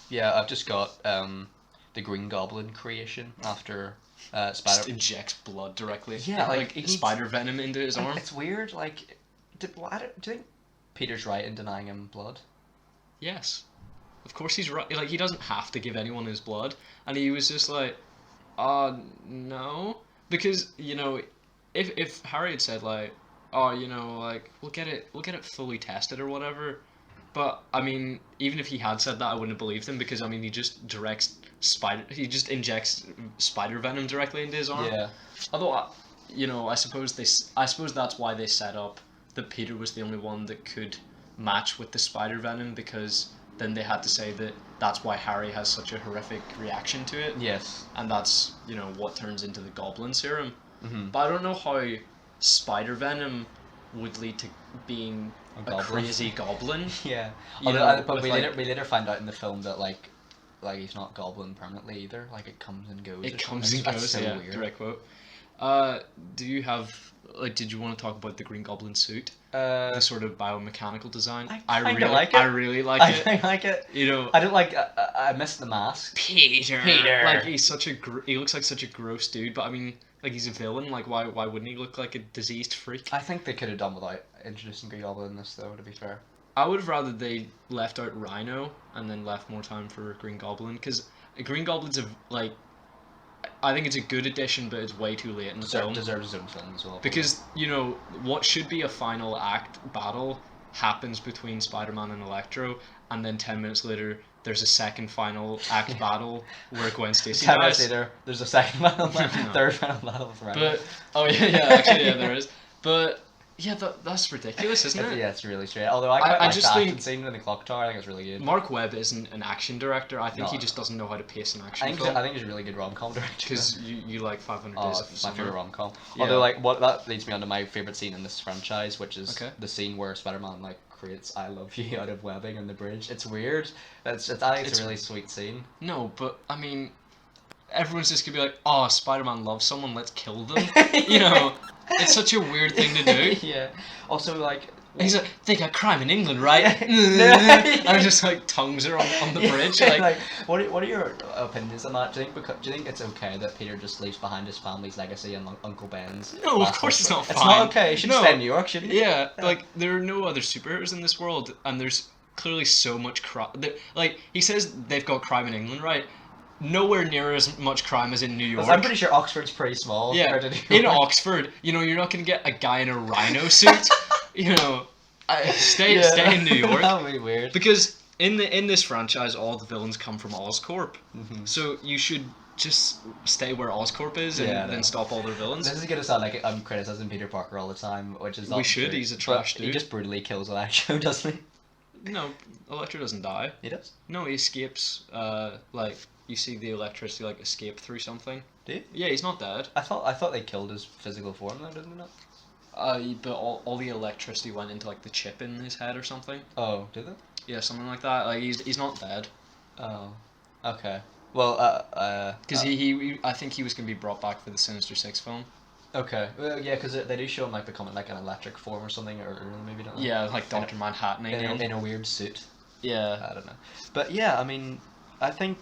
yeah, I've just got the Green Goblin creation after Just Spider. injects blood directly. Yeah, like, he spider venom into his arm. It's weird. Like, do you think Peter's right in denying him blood? Yes, of course he's right. Like he doesn't have to give anyone his blood, and he was just like, no, because if Harry had said like, like we'll get it fully tested or whatever, but I mean even if he had said that I wouldn't have believed him because I mean he just injects spider venom directly into his arm. Yeah. Although I suppose that's why they set up that Peter was the only one that could match with the spider venom because then they had to say that that's why Harry has such a horrific reaction to it. Yes. And that's what turns into the goblin serum. Mm-hmm. But I don't know how spider venom would lead to being a crazy goblin. Yeah. You know, But with, we later find out in the film that like he's not goblin permanently either. Like it comes and goes. It or comes something. and That's goes. so Yeah, weird. direct quote. Do you have did you want to talk about the Green Goblin suit? The sort of biomechanical design. I really like it. I really like it. I like it. You know, I don't like. I miss the mask. Peter. Peter. Like he's such a he looks like such a gross dude, but I mean, like he's a villain. Like why wouldn't he look like a diseased freak? I think they could have done without introducing Green Goblin in this, though. To be fair. I would have rather they left out Rhino and then left more time for Green Goblin, because Green Goblin's I think it's a good addition, but it's way too late in the film. Deserves his own film as well. Because, you know, what should be a final act battle happens between Spider-Man and Electro, and then 10 minutes later, there's a second final act battle where Gwen Stacy 10 dies. minutes later, there's a second battle, No. third final battle with Rhino. But, actually, yeah, there is. But, yeah, that's ridiculous, isn't it? Yeah, it's really straight. Although I like just the action think scene in the clock tower. I think it's really good. Mark Webb isn't an action director. I think No. he just doesn't know how to pace an action I film. think he's a really good rom-com director. Because you like 500 Oh, Days of it's my Summer. favorite rom-com. Yeah. Although, like, what that leads me on to my favorite scene in this franchise, which is Okay. the scene where Spider-Man like creates "I love you" out of webbing on the bridge. It's weird. I think it's a really sweet scene. No, but I mean, everyone's just gonna be like, "Oh, Spider-Man loves someone, let's kill them." You know, it's such a weird thing to do. Yeah. Also, like. And he's like, "They got crime in England, right?" And just like tongues are on the bridge. Like, what are your opinions on that? Do you think it's okay that Peter just leaves behind his family's legacy and Uncle Ben's? no, of course it's not fine. It's not okay. He should No. stay in New York, shouldn't he? Yeah, like there are no other superheroes in this world, and there's clearly so much crime. Like he says, they've got crime in England, right? Nowhere near as much crime as in New York. I'm pretty sure Oxford's pretty small. Yeah, compared to New in York. Oxford, you know, you're not gonna get a guy in a rhino suit. You know, stay in New York. That would be weird. Because in this franchise, all the villains come from Oscorp. Mhm. So you should just stay where Oscorp is and Yeah, I know. then stop all their villains. This is gonna sound like I'm criticizing Peter Parker all the time, which is not We should, true, he's a trash but He dude. just brutally kills Electro, doesn't he? No, Electro doesn't die. He does. No, he escapes. Like you see the electricity like escape through something. Do you? Yeah, he's not dead. I thought they killed his physical form though, didn't they not? But all the electricity went into like the chip in his head or something. Oh, did they? Yeah, something like that. Like he's not dead. Oh, okay. Well, Because he I think he was gonna be brought back for the Sinister Six film. okay. Well, yeah, because they do show him like becoming like an electric form or something, or maybe don't. They? Yeah, like Dr. Manhattan. In a weird suit. Yeah. I don't know. But yeah, I mean, I think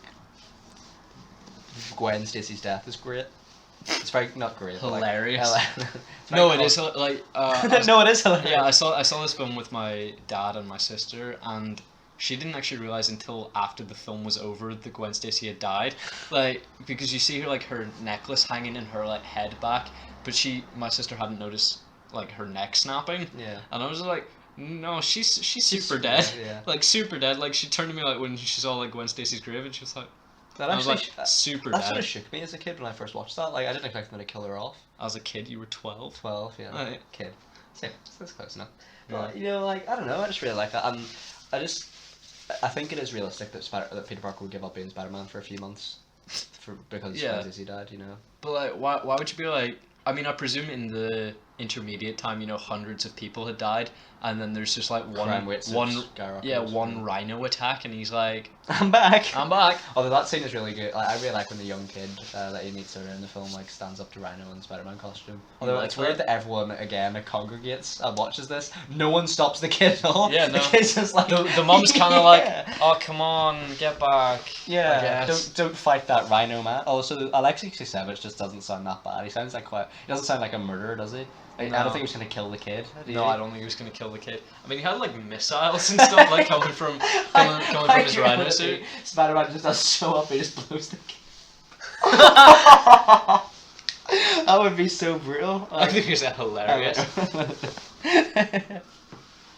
Gwen Stacy's death is great. It's very not great. but, like, Hilarious. it's No, very it is like I no, it is hilarious. yeah, I saw this film with my dad and my sister, and she didn't actually realize until after the film was over that Gwen Stacy had died. Like because you see her like her necklace hanging in her like head back, but my sister hadn't noticed like her neck snapping. Yeah. And I was like, no, she's super dead. Yeah. Like super dead. Like she turned to me like when she saw like Gwen Stacy's grave, and she was like, That I was actually like super that dead. sort of shook me as a kid when I first watched that. Like I didn't expect them to kill her off. As a kid, you were 12. 12, yeah. Right. Kid. Same. That's close enough. Yeah. But, you know, like, I don't know, I just really like that. And I think it is realistic that Peter Parker would give up being Spider-Man for a few months because Yeah. he died, you know. But like, why would you be like? I mean, I presume in the intermediate time, you know, hundreds of people had died, and then there's just like Crime rates have skyrocketed. one rhino attack, and he's like, I'm back! I'm back. Although that scene is really good. I really like when the young kid that he meets earlier in the film like stands up to Rhino in the Spider-Man costume. Although like it's weird that? that everyone again congregates and watches this. No one stops the kid at all. Yeah, The no. kid's just like The mom's kind of Yeah. like, oh come on, get back. I Yeah, guess. don't fight that Rhino man. Also, Alexei Kusevich just doesn't sound that bad. He sounds like he doesn't sound like a murderer, does he? I No. don't think he was gonna kill the kid. Do No, you? I don't think he was gonna kill the kid. I mean, he had like missiles and stuff like coming from his rhino suit. Spider-Man just does show up, he just blows the kid. That would be so brutal. I think it's hilarious.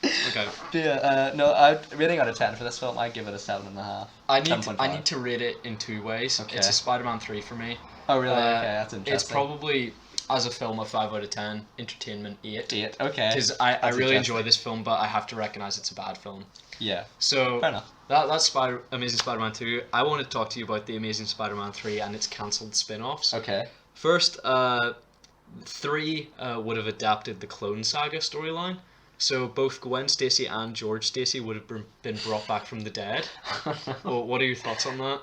Okay. Yeah, no, I rating out of 10 for this film. I'd give it a 7.5. I need 10.5. to rate it in two ways. Okay. It's a Spider-Man 3 for me. Oh really? Uh, Okay, that's interesting. It's probably, as a film, a 5 out of 10. Entertainment 8. 8. Okay. Because I That's really interesting. enjoy this film, but I have to recognise it's a bad film. Yeah. So Fair enough. that's Amazing Spider-Man 2. I want to talk to you about the Amazing Spider-Man 3 and its cancelled spin-offs. Okay. First, 3 would have adapted the Clone Saga storyline. So both Gwen Stacy and George Stacy would have been brought back from the dead. Well, what are your thoughts on that?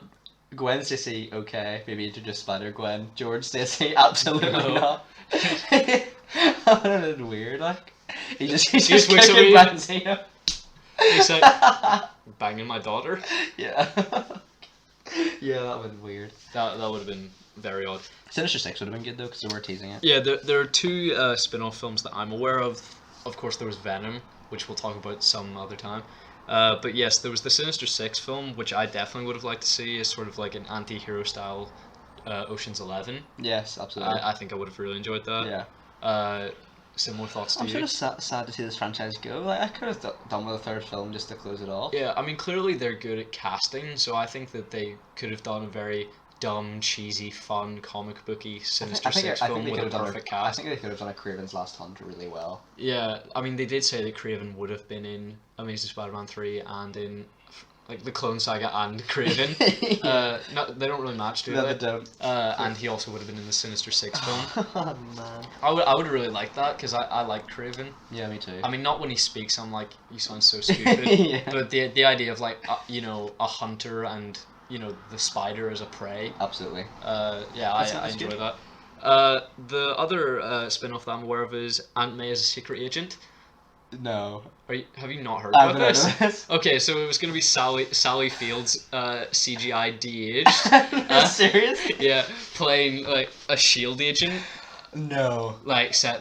Gwen Stacy, okay, maybe introduce Spider-Gwen. George Stacy, absolutely No. not. That would have been weird, like. He just wakes up kicking and Benzino. He's like, banging my daughter. Yeah. Yeah, that would have been weird. That would have been very odd. Sinister Six would have been good though, because they were teasing it. Yeah, there are 2 spin-off films that I'm aware of. Of course, there was Venom, which we'll talk about some other time. But yes, there was the Sinister Six film, which I definitely would have liked to see as sort of like an anti-hero style Ocean's 11. Yes, absolutely. I think I would have really enjoyed that. Yeah. Similar thoughts to I'm you. sort of sad to see this franchise go. Like, I could have done with a third film just to close it off. Yeah, I mean, clearly they're good at casting, so I think that they could have done a very dumb, cheesy, fun, comic booky Sinister Six film with a perfect I cast. think they could have done a Craven's Last Hunt really well. Yeah, I mean, they did say that Craven would have been in Amazing Spider-Man 3 and in like the Clone Saga and Craven. They don't really match, do No, they? they don't. And he also would have been in the Sinister Six film. Oh man. I would really like that because I like Craven. Yeah, me too. I mean, not when he speaks. I'm like, you sound so stupid. Yeah. But the idea of like a hunter and the spider as a prey. Absolutely. Yeah, I enjoy good. that. The other spin-off that I'm aware of is Aunt May as a secret agent. No. Have you not heard I about haven't this? heard of this. Okay, so it was going to be Sally Fields, CGI de-aged. Serious? Yeah, playing like a SHIELD agent, No. like set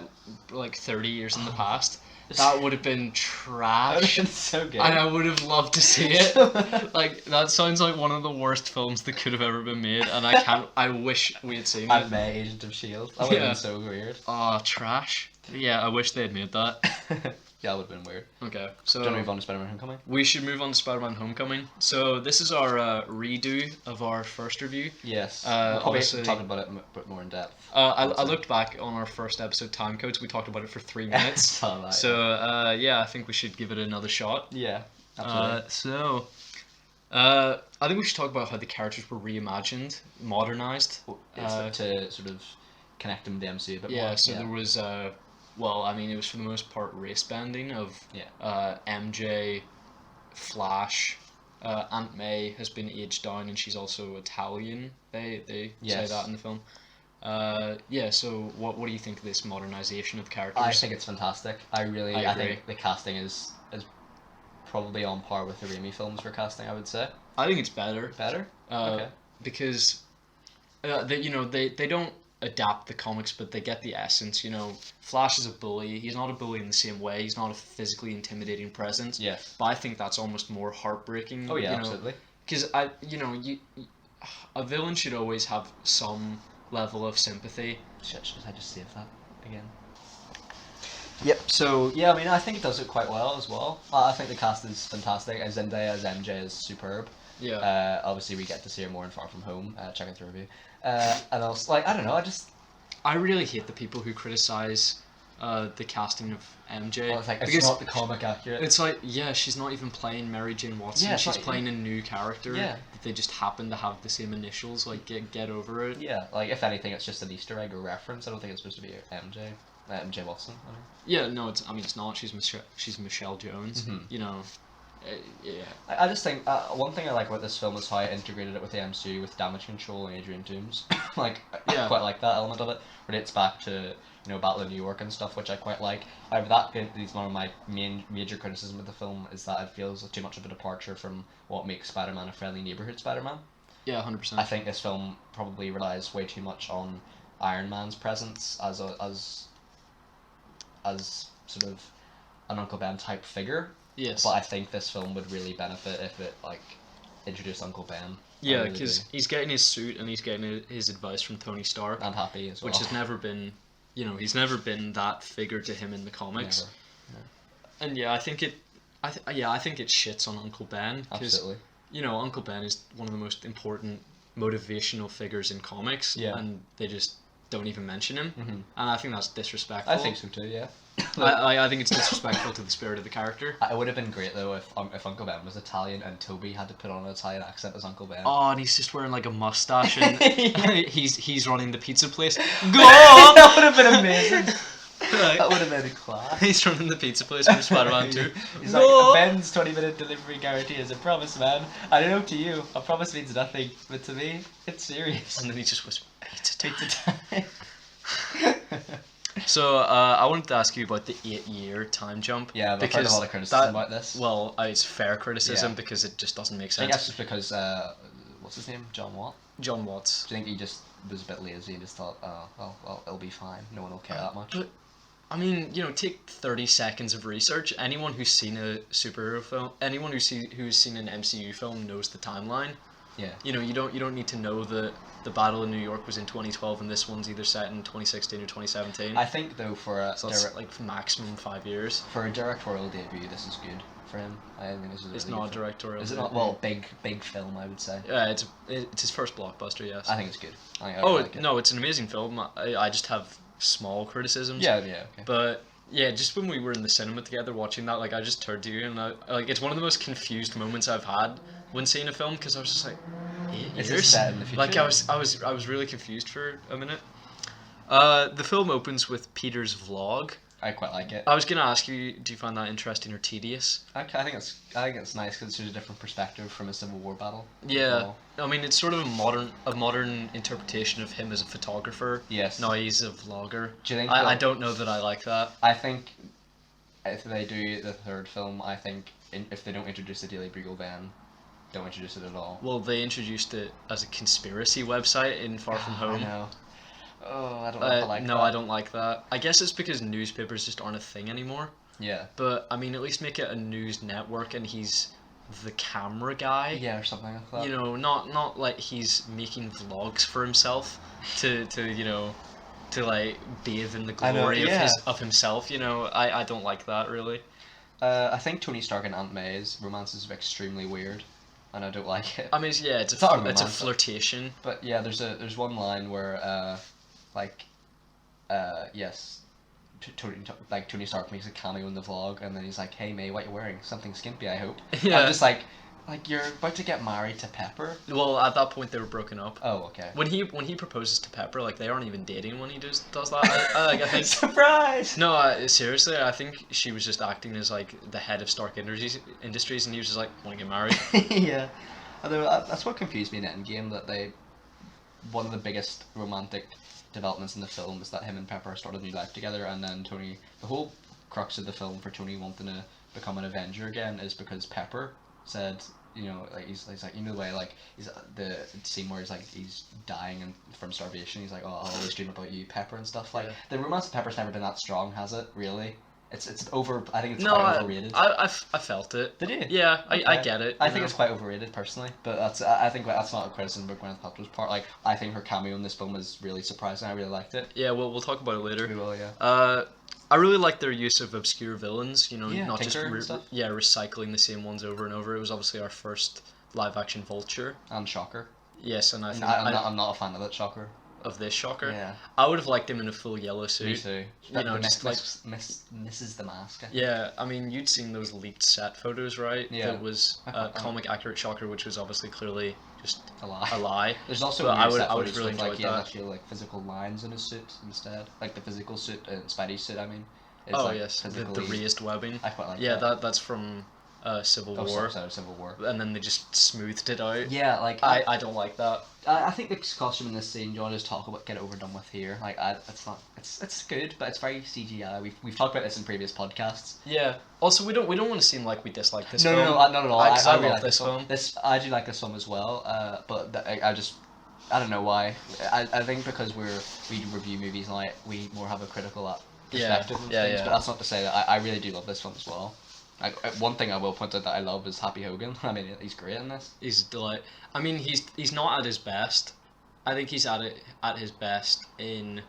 like 30 years in the past. That would have been trash. It's so good. And I would have loved to see it. Like, that sounds like one of the worst films that could have ever been made, and I wish we had seen Aunt it. May, Agent of S.H.I.E.L.D. That would have Yeah. been so weird. Oh, trash. Yeah, I wish they had made that. Yeah, that would have been weird. Okay, Do so you want to move on to Spider-Man Homecoming? we should move on to Spider-Man Homecoming. So this is our redo of our first review. Yes. Uh, We'll probably obviously- talk about it a bit more in depth. I looked back on our first episode, Timecodes. We talked about it for 3 minutes. Saw that, So yeah, I think we should give it another shot. yeah, absolutely. I think we should talk about how the characters were reimagined, modernized. To sort of connect them to the MCU a bit more. Yeah, so there was, well, I mean, it was for the most part race bending of MJ, Flash, Aunt May has been aged down and she's also Italian. They say Yes. that in the film. Yeah, so what do you think of this modernization of the characters? I think it's fantastic. I agree. think the casting is probably on par with the Raimi films for casting, I would say. I think it's better. Better? Okay. Because they don't adapt the comics, but they get the essence. Flash is a bully. He's not a bully in the same way. He's not a physically intimidating presence. Yeah. But I think that's almost more heartbreaking. Oh yeah, absolutely. Because a villain should always have some level of sympathy. Should I just save that again? Yep. So yeah, I mean, I think it does it quite well as well. I think the cast is fantastic. Zendaya as MJ is superb. Yeah. Obviously, we get to see her more in Far From Home. Check out the review. And also, like, I don't know, I really hate the people who criticize the casting of MJ. well, it's like, it's because not the comic accurate. it's like, yeah, she's not even playing Mary Jane Watson. Yeah, it's She's not- playing a new character. Yeah. That they just happen to have the same initials. Like, get over it. Yeah, like, if anything, it's just an Easter egg or reference. I don't think it's supposed to be MJ Watson. I mean. Yeah, no, it's not. She's Michelle Jones. Mhm. Yeah. I just think one thing I like about this film is how it integrated it with the MCU with Damage Control and Adrian Toomes. Like, Yeah. I quite like that element of it. Relates back to Battle of New York and stuff, which I quite like. However, that is one of my major criticism of the film is that it feels too much of a departure from what makes Spider-Man a friendly neighborhood Spider-Man. Yeah, 100%. I think this film probably relies way too much on Iron Man's presence as sort of an Uncle Ben type figure. Yes. But I think this film would really benefit if it introduced Uncle Ben. Yeah, I really because do. he's getting his suit and he's getting his advice from Tony Stark, And Happy as well. which has never been, he's never been that figure to him in the comics. Never. And yeah, I think it shits on Uncle Ben because Absolutely. Uncle Ben is one of the most important motivational figures in comics, Yeah. and they just don't even mention him, Mhm. and I think that's disrespectful. I think so too. Yeah. I think it's disrespectful to the spirit of the character. It would have been great though if Uncle Ben was Italian and Toby had to put on an Italian accent as Uncle Ben. Oh, and he's just wearing like a mustache, and he's running the pizza place. Go on! That would have been amazing. That would have been a class. He's running the pizza place from Spider-Man 2. He's Go! like, Ben's 20-minute delivery guarantee is a promise, man. I don't know to you, a promise means nothing, but to me, it's serious. And then he just whispers, pizza time. Pizza time. So, I wanted to ask you about the 8-year time jump. Yeah, but I've heard a lot of criticism about this. Well, it's fair criticism Yeah. because it just doesn't make I think sense. that's just because, what's his name? John Watt? John Watts. Do you think he just was a bit lazy and just thought, oh, well, it'll be fine. No one will care that much. But, I mean, take 30 seconds of research. Anyone who's seen a superhero film, anyone who's seen an MCU film knows the timeline. Yeah. You don't need to know that the Battle in New York was in 2012 and this one's either set in 2016 or 2017. I think, though, for a, So that's like maximum 5 years. for a directorial debut, this is good for him. I think this is It's really not a good for him. directorial. Is it not? Well, big film, I would say. Yeah, it's his first blockbuster. Yes. I think it's good. I Oh like it. no, it's an amazing film. I just have small criticisms. Yeah, okay. But yeah, just when we were in the cinema together watching that, like I just turned to you and it's one of the most confused moments I've had when seeing a film because I was just like, 8 Is years? this set in the future? Like I was really confused for a minute. The film opens with Peter's vlog. I quite like it. I was gonna ask you, do you find that interesting or tedious? I think it's nice because it's just a different perspective from a Civil War battle. Yeah, I mean it's sort of a modern interpretation of him as a photographer. Yes. Now he's a vlogger. Do you think? I don't know that I like that. I think if they do the third film, I think if they don't introduce the Daily Bugle, then don't introduce it at all. Well, they introduced it as a conspiracy website in Far From Home. I know. Oh, I don't know if I like no, that. I don't like that. I guess it's because newspapers just aren't a thing anymore. Yeah. But I mean, at least make it a news network, and he's the camera guy. Yeah, or something like that. Not like he's making vlogs for himself to like bathe in the I know, glory yeah. of himself. I don't like that really. I think Tony Stark and Aunt May's romance is extremely weird, and I don't like it. I mean, yeah, it's not a a romance. flirtation. But yeah, there's one line where yes, Tony Stark makes a cameo in the vlog, and then he's like, "Hey May, what you wearing? Something skimpy, I hope." Yeah. I'm just like you're about to get married to Pepper. Well, at that point they were broken up. Oh, okay. When he proposes to Pepper, like they aren't even dating when he does that. I think. Surprise! No, seriously, I think she was just acting as like the head of Stark Industries, and he was just like, "Want to get married?" Yeah. Although that's what confused me in Endgame, that one of the biggest romantic developments in the film is that him and Pepper started a new life together, and then the whole crux of the film for Tony wanting to become an Avenger again is because Pepper said, he's like, the way, like, he's the scene where he's dying from starvation, he's like, "Oh, I'll always dream about you, Pepper," and stuff. Like, Yeah. the romance of Pepper's never been that strong, has it, really? It's over, I think it's No, quite overrated. I felt it. Did you? Yeah, I Okay. get it. I think it's quite overrated, personally, but I think that's not a criticism of Gwyneth Paltrow's part. Like, I think her cameo in this film is really surprising. I really liked it. Yeah, we'll talk about it later. We will, yeah. I really like their use of obscure villains. Yeah, not just Tinker and stuff. recycling the same ones over and over. It was obviously our first live action Vulture. And Shocker. Yes, and I think I'm not a fan of that Shocker. of this Shocker. Yeah. I would have liked him in a full yellow suit. Me too. Just like misses the mask. I think. yeah, I mean you'd seen those leaked set photos, right? Yeah. That was comic accurate Shocker, which was obviously clearly just A lie. a lie. There's also But weird I set would photos really with, like, enjoyed he has that. actually like physical lines in his suit instead, like the physical suit, Spidey suit. I mean. Is, Oh like, yes, the physically- raised webbing. I quite like Yeah, that. that's from Civil Oh, War, sorry, Civil War. and then they just smoothed it out. Yeah, like I don't like that. I think the costume in this scene, you want to just talk about, get it overdone with here. Like, it's good, but it's very CGI. We've talked about this in previous podcasts. Yeah. Also, we don't want to seem like we dislike this No, film. not at all. I really love like this film. I do like this film as well. But I don't know why. I think because we review movies and like we more have a critical perspective of things. yeah. But that's not to say that I really do love this film as well. Like, one thing I will point out that I love is Happy Hogan. I mean, he's great in this. He's a delight. I mean, he's not at his best. I think he's at his best in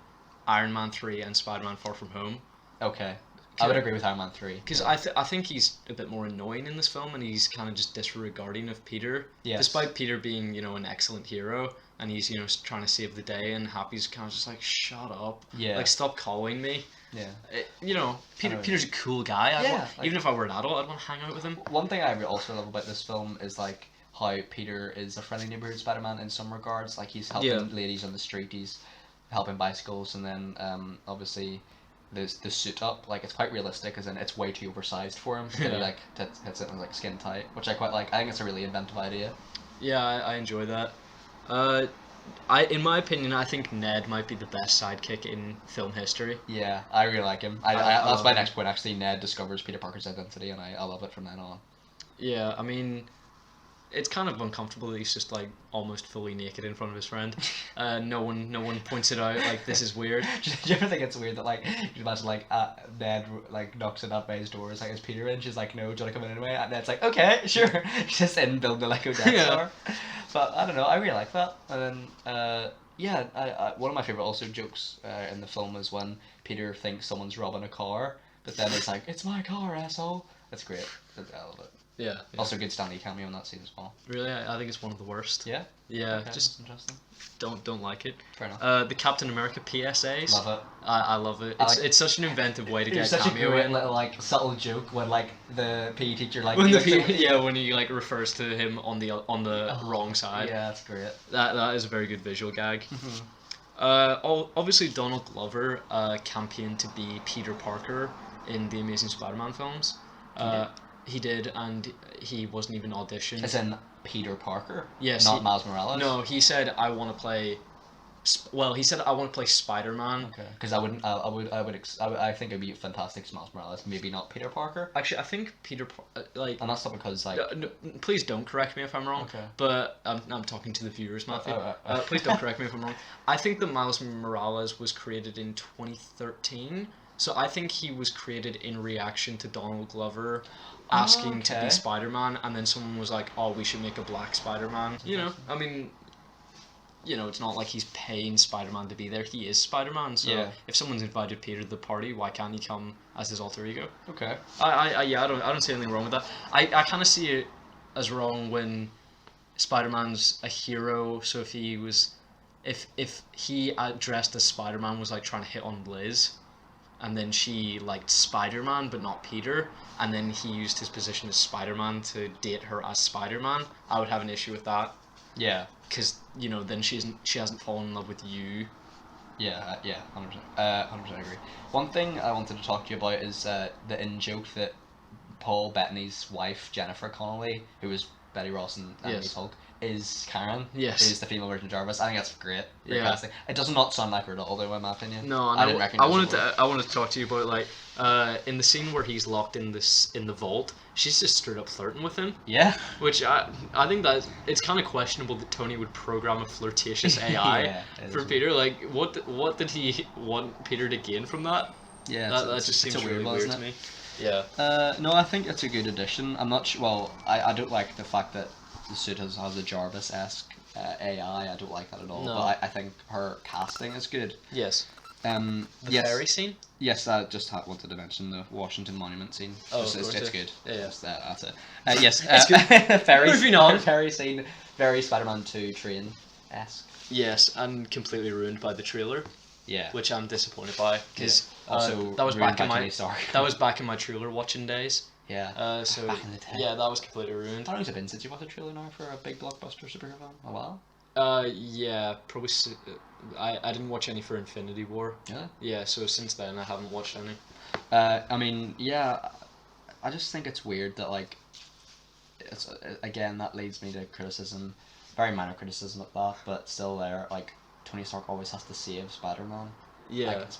Iron Man 3 and Spider-Man Far From Home. Okay. I would agree with Iron Man 3. Because I think he's a bit more annoying in this film, and he's kind of just disregarding of Peter. Yes. Despite Peter being, an excellent hero, and he's trying to save the day, and Happy's kind of just like, shut up, Yeah. like stop calling me. Yeah. Peter's a cool guy. Even if I were an adult, I'd want to hang out with him. One thing I also love about this film is like how Peter is a friendly neighborhood Spider-Man in some regards. Like he's helping ladies on the street, he's helping bicycles, and then obviously the suit up, like it's quite realistic, as in it's way too oversized for him. He like hits it in like skin tight, which I quite like. I think it's a really inventive idea. Yeah, I enjoy that. In my opinion, I think Ned might be the best sidekick in film history. Yeah, I really like him. That's my next point, actually. Ned discovers Peter Parker's identity, and I love it from then on. Yeah, I mean, it's kind of uncomfortable that he's just like almost fully naked in front of his friend. No one points it out, like, this is weird. Do you ever think it's weird that like you imagine like Ned like knocks on Aunt May's door, it's like, is Peter in? She's like, no, do you want to come in anyway? And Ned's like, okay, sure. He's just in building the Lego Death Star. But I don't know, I really like that. And then I one of my favorite also jokes in the film is when Peter thinks someone's robbing a car, but then it's like, it's my car, asshole. That's great. I love it. Yeah. Also, good Stanley cameo in that scene as well. Really, I think it's one of the worst. Yeah. Yeah, Okay, just interesting. don't like it. Fair enough. The Captain America PSAs. Love it. I love it. It's such an inventive way to get It's a such a cameo great in. little like subtle joke when like the PE teacher like When looks when he like refers to him on the wrong side. Yeah, that's great. That is a very good visual gag. Obviously Donald Glover campaigned to be Peter Parker in the Amazing Spider-Man films. He did, and he wasn't even auditioned. As in Peter Parker? Yes. Not Miles Morales? No, he said, I want to play... he said, I want to play Spider-Man. Okay. Because I think it'd be fantastic as Miles Morales, maybe not Peter Parker. Actually, I think And that's not because like... No, please don't correct me if I'm wrong. Okay. But I'm talking to the viewers, Matthew. Oh. Please don't correct me if I'm wrong. I think that Miles Morales was created in 2013. So I think he was created in reaction to Donald Glover asking to be Spider-Man, and then someone was like, oh, we should make a black Spider-Man. I mean, it's not like he's paying Spider-Man to be there. He is Spider-Man, so if someone's invited Peter to the party, why can't he come as his alter ego? Okay. I don't see anything wrong with that. I kind of see it as wrong when Spider-Man's a hero, so if he dressed as Spider-Man was like trying to hit on Liz, and then she liked Spider-Man but not Peter, and then he used his position as Spider-Man to date her as Spider-Man, I would have an issue with that. Yeah. Because, then she hasn't fallen in love with you. Yeah, 100%. 100% agree. One thing I wanted to talk to you about is the in-joke that Paul Bettany's wife, Jennifer Connelly, who was Betty Ross and Annie's Hulk, is Karen. Yes. Is the female version of Jarvis. I think that's great. Yeah. Fantastic. It does not sound like her at all, though, in my opinion. No, I didn't recognize her. I wanted to talk to you about, like, in the scene where he's locked in the vault, she's just straight up flirting with him. Yeah. Which I think that it's kind of questionable that Tony would program a flirtatious AI for Peter. Like, what did he want Peter to gain from that? Yeah, that just seems really weird to me. Yeah. No, I think it's a good addition. I'm not sure. Well, I don't like the fact that the suit has a Jarvis-esque AI. I don't like that at all. No. But I think her casting is good. Yes. The ferry scene? Yes, I just wanted to mention the Washington Monument scene. Oh, it's good. Yeah. That's it. Yes, it's good. ferry, Moving on. Ferry scene, very Spider-Man 2 train-esque. Yes, and completely ruined by the trailer. Yeah. Which I'm disappointed by, because also that was back in my trailer watching days. Yeah. So back in the day. Yeah, that was completely ruined. How long has it been since you watched a trailer now for a big blockbuster superhero film? A while? Yeah, probably. I didn't watch any for Infinity War. Yeah. Yeah, so since then I haven't watched any. I mean, yeah, I just think it's weird that like, it's again that leads me to criticism, very minor criticism at that, but still there. Like, Tony Stark always has to save Spider-Man. Yeah. Like,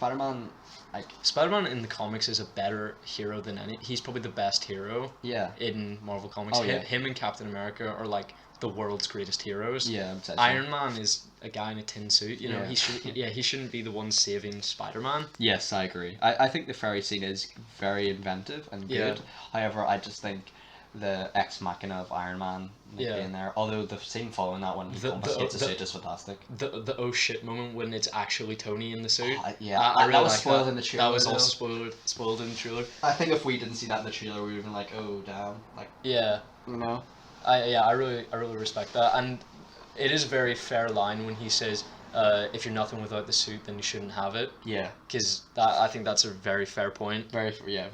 Spider-Man in the comics is a better hero than any. He's probably the best hero. Yeah. In Marvel Comics. Oh, yeah. Him and Captain America are like the world's greatest heroes. Yeah. Iron Man is a guy in a tin suit. Yeah. He shouldn't be the one saving Spider-Man. Yes, I agree. I think the ferry scene is very inventive and good. Yeah. However, I just think the ex machina of Iron Man being there, although the scene following that one, he confiscates the suit is fantastic. The oh shit moment when it's actually Tony in the suit. Yeah, I really that was like spoiled that. in the trailer. That was also spoiled in the trailer. I think if we didn't see that in the trailer, we would have been like, oh damn, like yeah, you know. I really respect that, and it is a very fair line when he says, if you're nothing without the suit, then you shouldn't have it. Yeah. Because I think that's a very fair point. Yeah.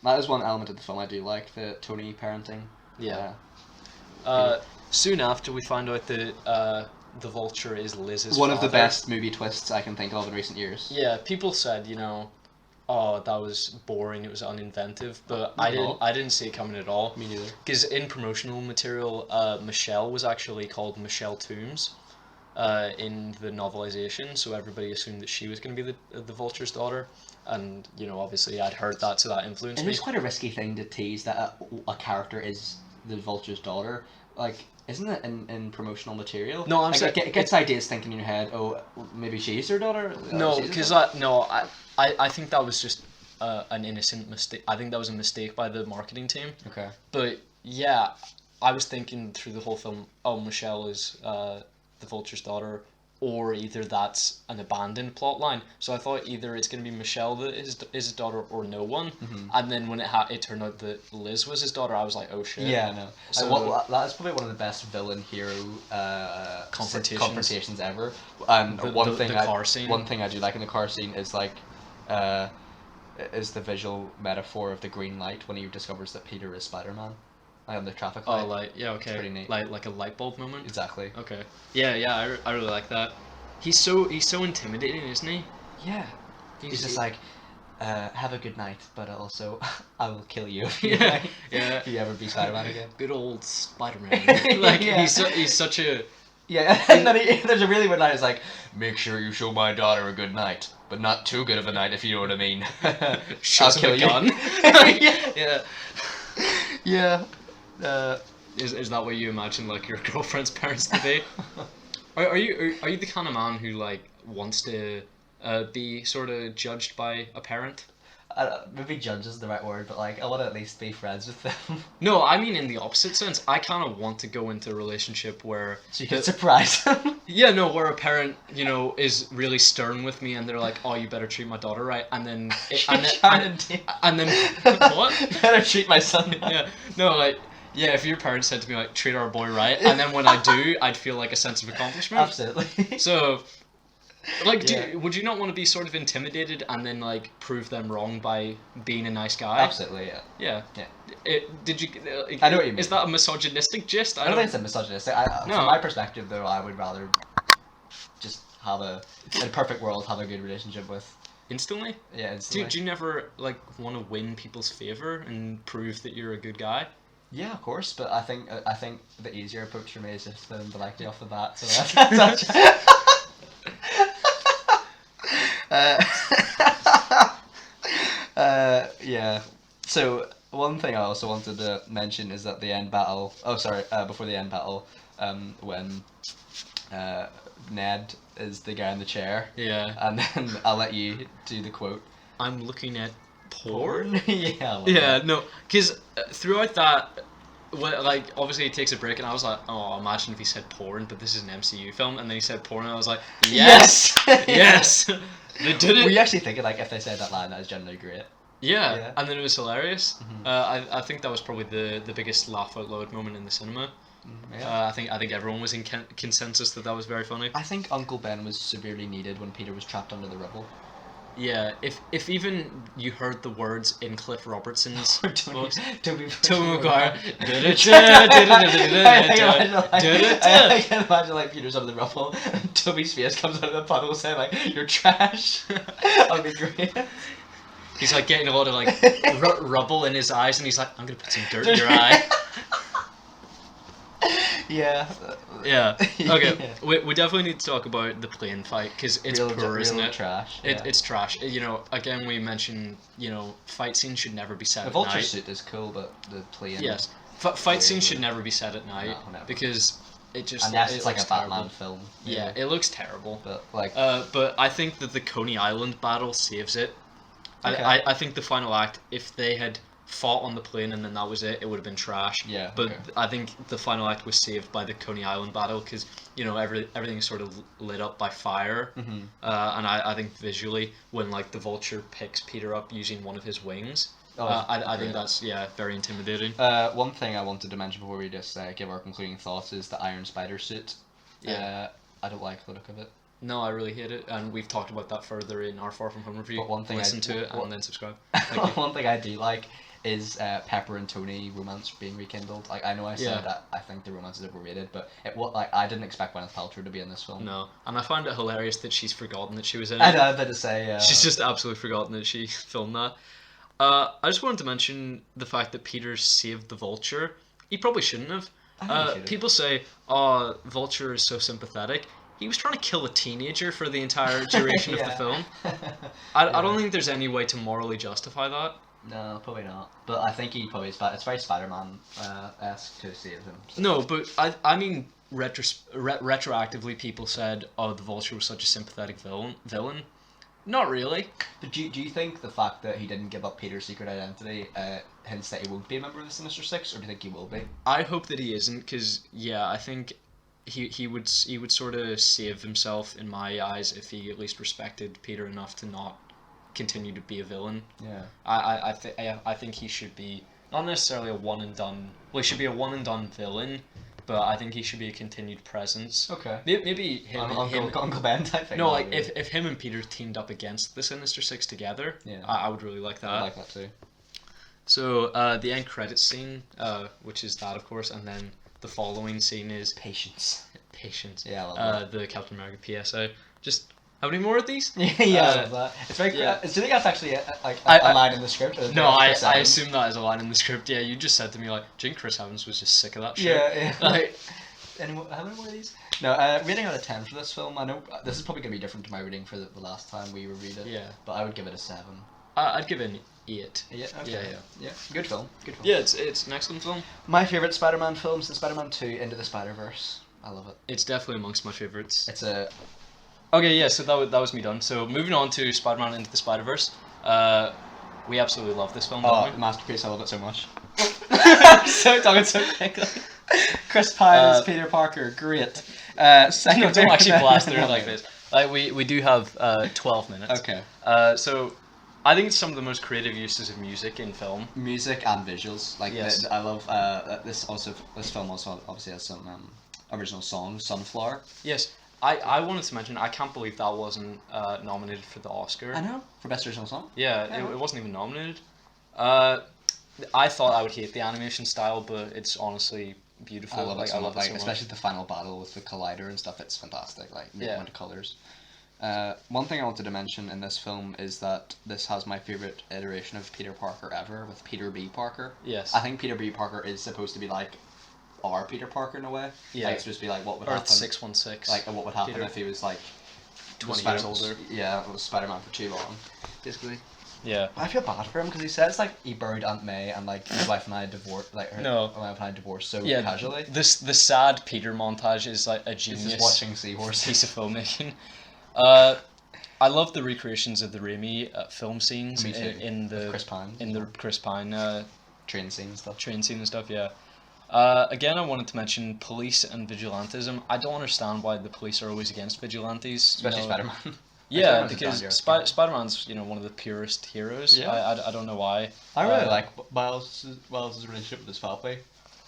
That is one element of the film I do like, the Tony parenting. Yeah. Soon after, we find out that the Vulture is Liz's One of the father. best movie twists I can think of in recent years. Yeah, people said, oh, that was boring, it was uninventive, but I didn't see it coming at all. Me neither. Because in promotional material, Michelle was actually called Michelle Toombs in the novelization, so everybody assumed that she was going to be the Vulture's daughter, and obviously I'd heard that, so that influenced me. It is quite a risky thing to tease that a character is the Vulture's daughter. Like, isn't it in promotional material? No, I'm saying it gets ideas thinking in your head. Oh, maybe she's her daughter. No, because I think that was just an innocent mistake. I think that was a mistake by the marketing team. Okay. But yeah, I was thinking through the whole film, oh, Michelle is the Vulture's daughter, or either that's an abandoned plot line. So I thought either it's going to be Michelle that is his daughter or no one. Mm-hmm. And then when it turned out that Liz was his daughter, I was like, oh shit. Yeah, no. So that's probably one of the best villain-hero confrontations ever. And one thing I do like in the car scene is like, is the visual metaphor of the green light when he discovers that Peter is Spider-Man. Like on the traffic light. Oh, like, yeah, okay. It's pretty neat. Like a light bulb moment? Exactly. Okay. Yeah, I really like that. He's so intimidating, isn't he? Yeah. He's just like, have a good night, but also, I will kill you. Yeah. If you ever be Spider-Man again. Good old Spider-Man. Like, yeah. He's such a... Yeah, and then there's a really weird line, it's like, make sure you show my daughter a good night, but not too good of a night, if you know what I mean. I'll kill you. Gun. Yeah. Yeah. Is that what you imagine like your girlfriend's parents to be? Are you the kind of man who like wants to be sort of judged by a parent? Maybe judge is the right word, but like I want to at least be friends with them. No, I mean in the opposite sense. I kind of want to go into a relationship where so you can surprise them. Yeah, no, where a parent is really stern with me and they're like, oh, you better treat my daughter right, and then what? Better treat my son. Yeah, no, like. Yeah, if your parents said to me, like, treat our boy right, and then when I do, I'd feel like a sense of accomplishment. Absolutely. So, like, would you not want to be sort of intimidated and then, like, prove them wrong by being a nice guy? Absolutely, yeah. Yeah. Did you... I know what you mean. Is that a misogynistic gist? I don't think it's a misogynistic. From my perspective, though, I would rather just have in a perfect world, have a good relationship with... Instantly? Yeah, instantly. Do you never, like, want to win people's favour and prove that you're a good guy? Yeah, of course, but I think the easier approach for me is just let them politely off the bat. So that's yeah. So one thing I also wanted to mention is that the end battle. Oh, sorry. Before the end battle, when Ned is the guy in the chair. Yeah. And then I'll let you do the quote. I'm looking at porn? Yeah. No, because throughout that, like, obviously he takes a break and I was like, oh, imagine if he said porn, but this is an MCU film, and then he said porn and I was like, yes! Yes! They did it! Were you actually thinking, like, if they said that line, that was generally great? Yeah, and then it was hilarious. Mm-hmm. I think that was probably the biggest laugh out loud moment in the cinema. Yeah. I think everyone was in consensus that was very funny. I think Uncle Ben was severely needed when Peter was trapped under the rubble. Yeah, if even you heard the words in Cliff Robertson's Toby Maguire. I can imagine like Peter's under the rubble and Toby's face comes out of the puddle saying like, you're trash. That'd be great. He's like getting a lot of like rubble in his eyes and he's like, I'm gonna put some dirt in your eye. Yeah. Okay. Yeah. We definitely need to talk about the plane fight because it's poor, isn't it? Trash. It's trash. Again, we mentioned, fight scenes should never be set at night. The Vulture suit is cool, but the plane. Yes. Fight scenes should never be set at night because it just. Unless it's like a Batman film. Yeah, it looks terrible. But like. But I think that the Coney Island battle saves it. Okay. I think the final act, if they had fought on the plane and then that was it would have been trash. Yeah. But I think the final act was saved by the Coney Island battle because everything's sort of lit up by fire. Mm-hmm. And I think visually when like the Vulture picks Peter up using one of his wings, I think that's very intimidating. One thing I wanted to mention before we just give our concluding thoughts is the Iron Spider suit. Yeah. I don't like the look of it. No, I really hate it, and we've talked about that further in our Far From Home review. But one thing Listen to it and then subscribe. Thank you. One thing I do like is Pepper and Tony romance being rekindled. Like, I know I said that I think the romance is overrated, but I didn't expect Gwyneth Paltrow to be in this film. No, and I find it hilarious that she's forgotten that she was in I it. know, I was about to say. She's just absolutely forgotten that she filmed that. I just wanted to mention the fact that Peter saved the Vulture. He probably shouldn't have. People say, "Oh, Vulture is so sympathetic." He was trying to kill a teenager for the entire duration of the film. I don't think there's any way to morally justify that. No, probably not. But I think he probably it's very Spider-Man-esque to save him. So. No, but I mean, retroactively, people said, "Oh, the Vulture was such a sympathetic villain." Not really. But do you think the fact that he didn't give up Peter's secret identity hints that he won't be a member of the Sinister Six, or do you think he will be? I hope that he isn't, because I think he would sort of save himself in my eyes if he at least respected Peter enough to not continue to be a villain. Yeah. I think he should be not necessarily a one and done. Well, he should be a one and done villain, but I think he should be a continued presence. Okay. Maybe him. Uncle Ben type thing. No, like if him and Peter teamed up against the Sinister Six together, I would really like that. I like that too. So the end credits scene, which is that of course, and then the following scene is Patience. Yeah, I love the Captain America PSA. Just how many more of these? I love that. It's very. Yeah. Do you think that's actually a line in the script? Or No, I assume that is a line in the script. Yeah, you just said to me like, "Do you think Chris Evans was just sick of that shit?" Yeah. Like, how many more of these? No, rating out of 10 for this film. I know this is probably gonna be different to my rating for the last time we reviewed it. Yeah. But I would give it a 7. I'd give it an 8. Yeah. Okay. Yeah. Good film. Yeah, it's an excellent film. My favorite Spider-Man films is Spider-Man 2: Into the Spider-Verse. I love it. It's definitely amongst my favorites. It's a. Okay, yeah. So that was me done. So moving on to Spider-Man Into the Spider-Verse. We absolutely love this film. Don't we? Masterpiece! I love it so much. So talking so quickly. Chris Pine as Peter Parker, great. Second, don't actually blast through it like this. Like we do have 12 minutes. Okay. So I think it's some of the most creative uses of music in film. Music and visuals. Like yes. I love this film also obviously has some original songs. Sunflower. Yes. I wanted to mention I can't believe that wasn't nominated for the Oscar. I know, for best original song. Yeah, it wasn't even nominated. I thought I would hate the animation style, but it's honestly beautiful. I love it so much. So especially the final battle with the collider and stuff. It's fantastic. Like went to colors. One thing I wanted to mention in this film is that this has my favorite iteration of Peter Parker ever, with Peter B. Parker. Yes. I think Peter B. Parker is supposed to be like our Peter Parker in a way. Yeah. Like, it's supposed to be like what would Earth happen. 616. Like what would happen Peter. if he was like 20 years older. Yeah, it was Spider-Man for too long, basically. Yeah. I feel bad for him because he says like he buried Aunt May and like his wife and I divorced, like my wife and I divorced so casually. The sad Peter montage is like a genius. He's just watching seahorses. Piece of filmmaking. I love the recreations of the Raimi film scenes in the Chris Pine. In the Chris Pine train scene and stuff. Yeah. Again, I wanted to mention police and vigilantism. I don't understand why the police are always against vigilantes. Especially Spider-Man. Yeah, because Spider-Man's one of the purest heroes. Yeah. I don't know why. I really like Miles' relationship with his family.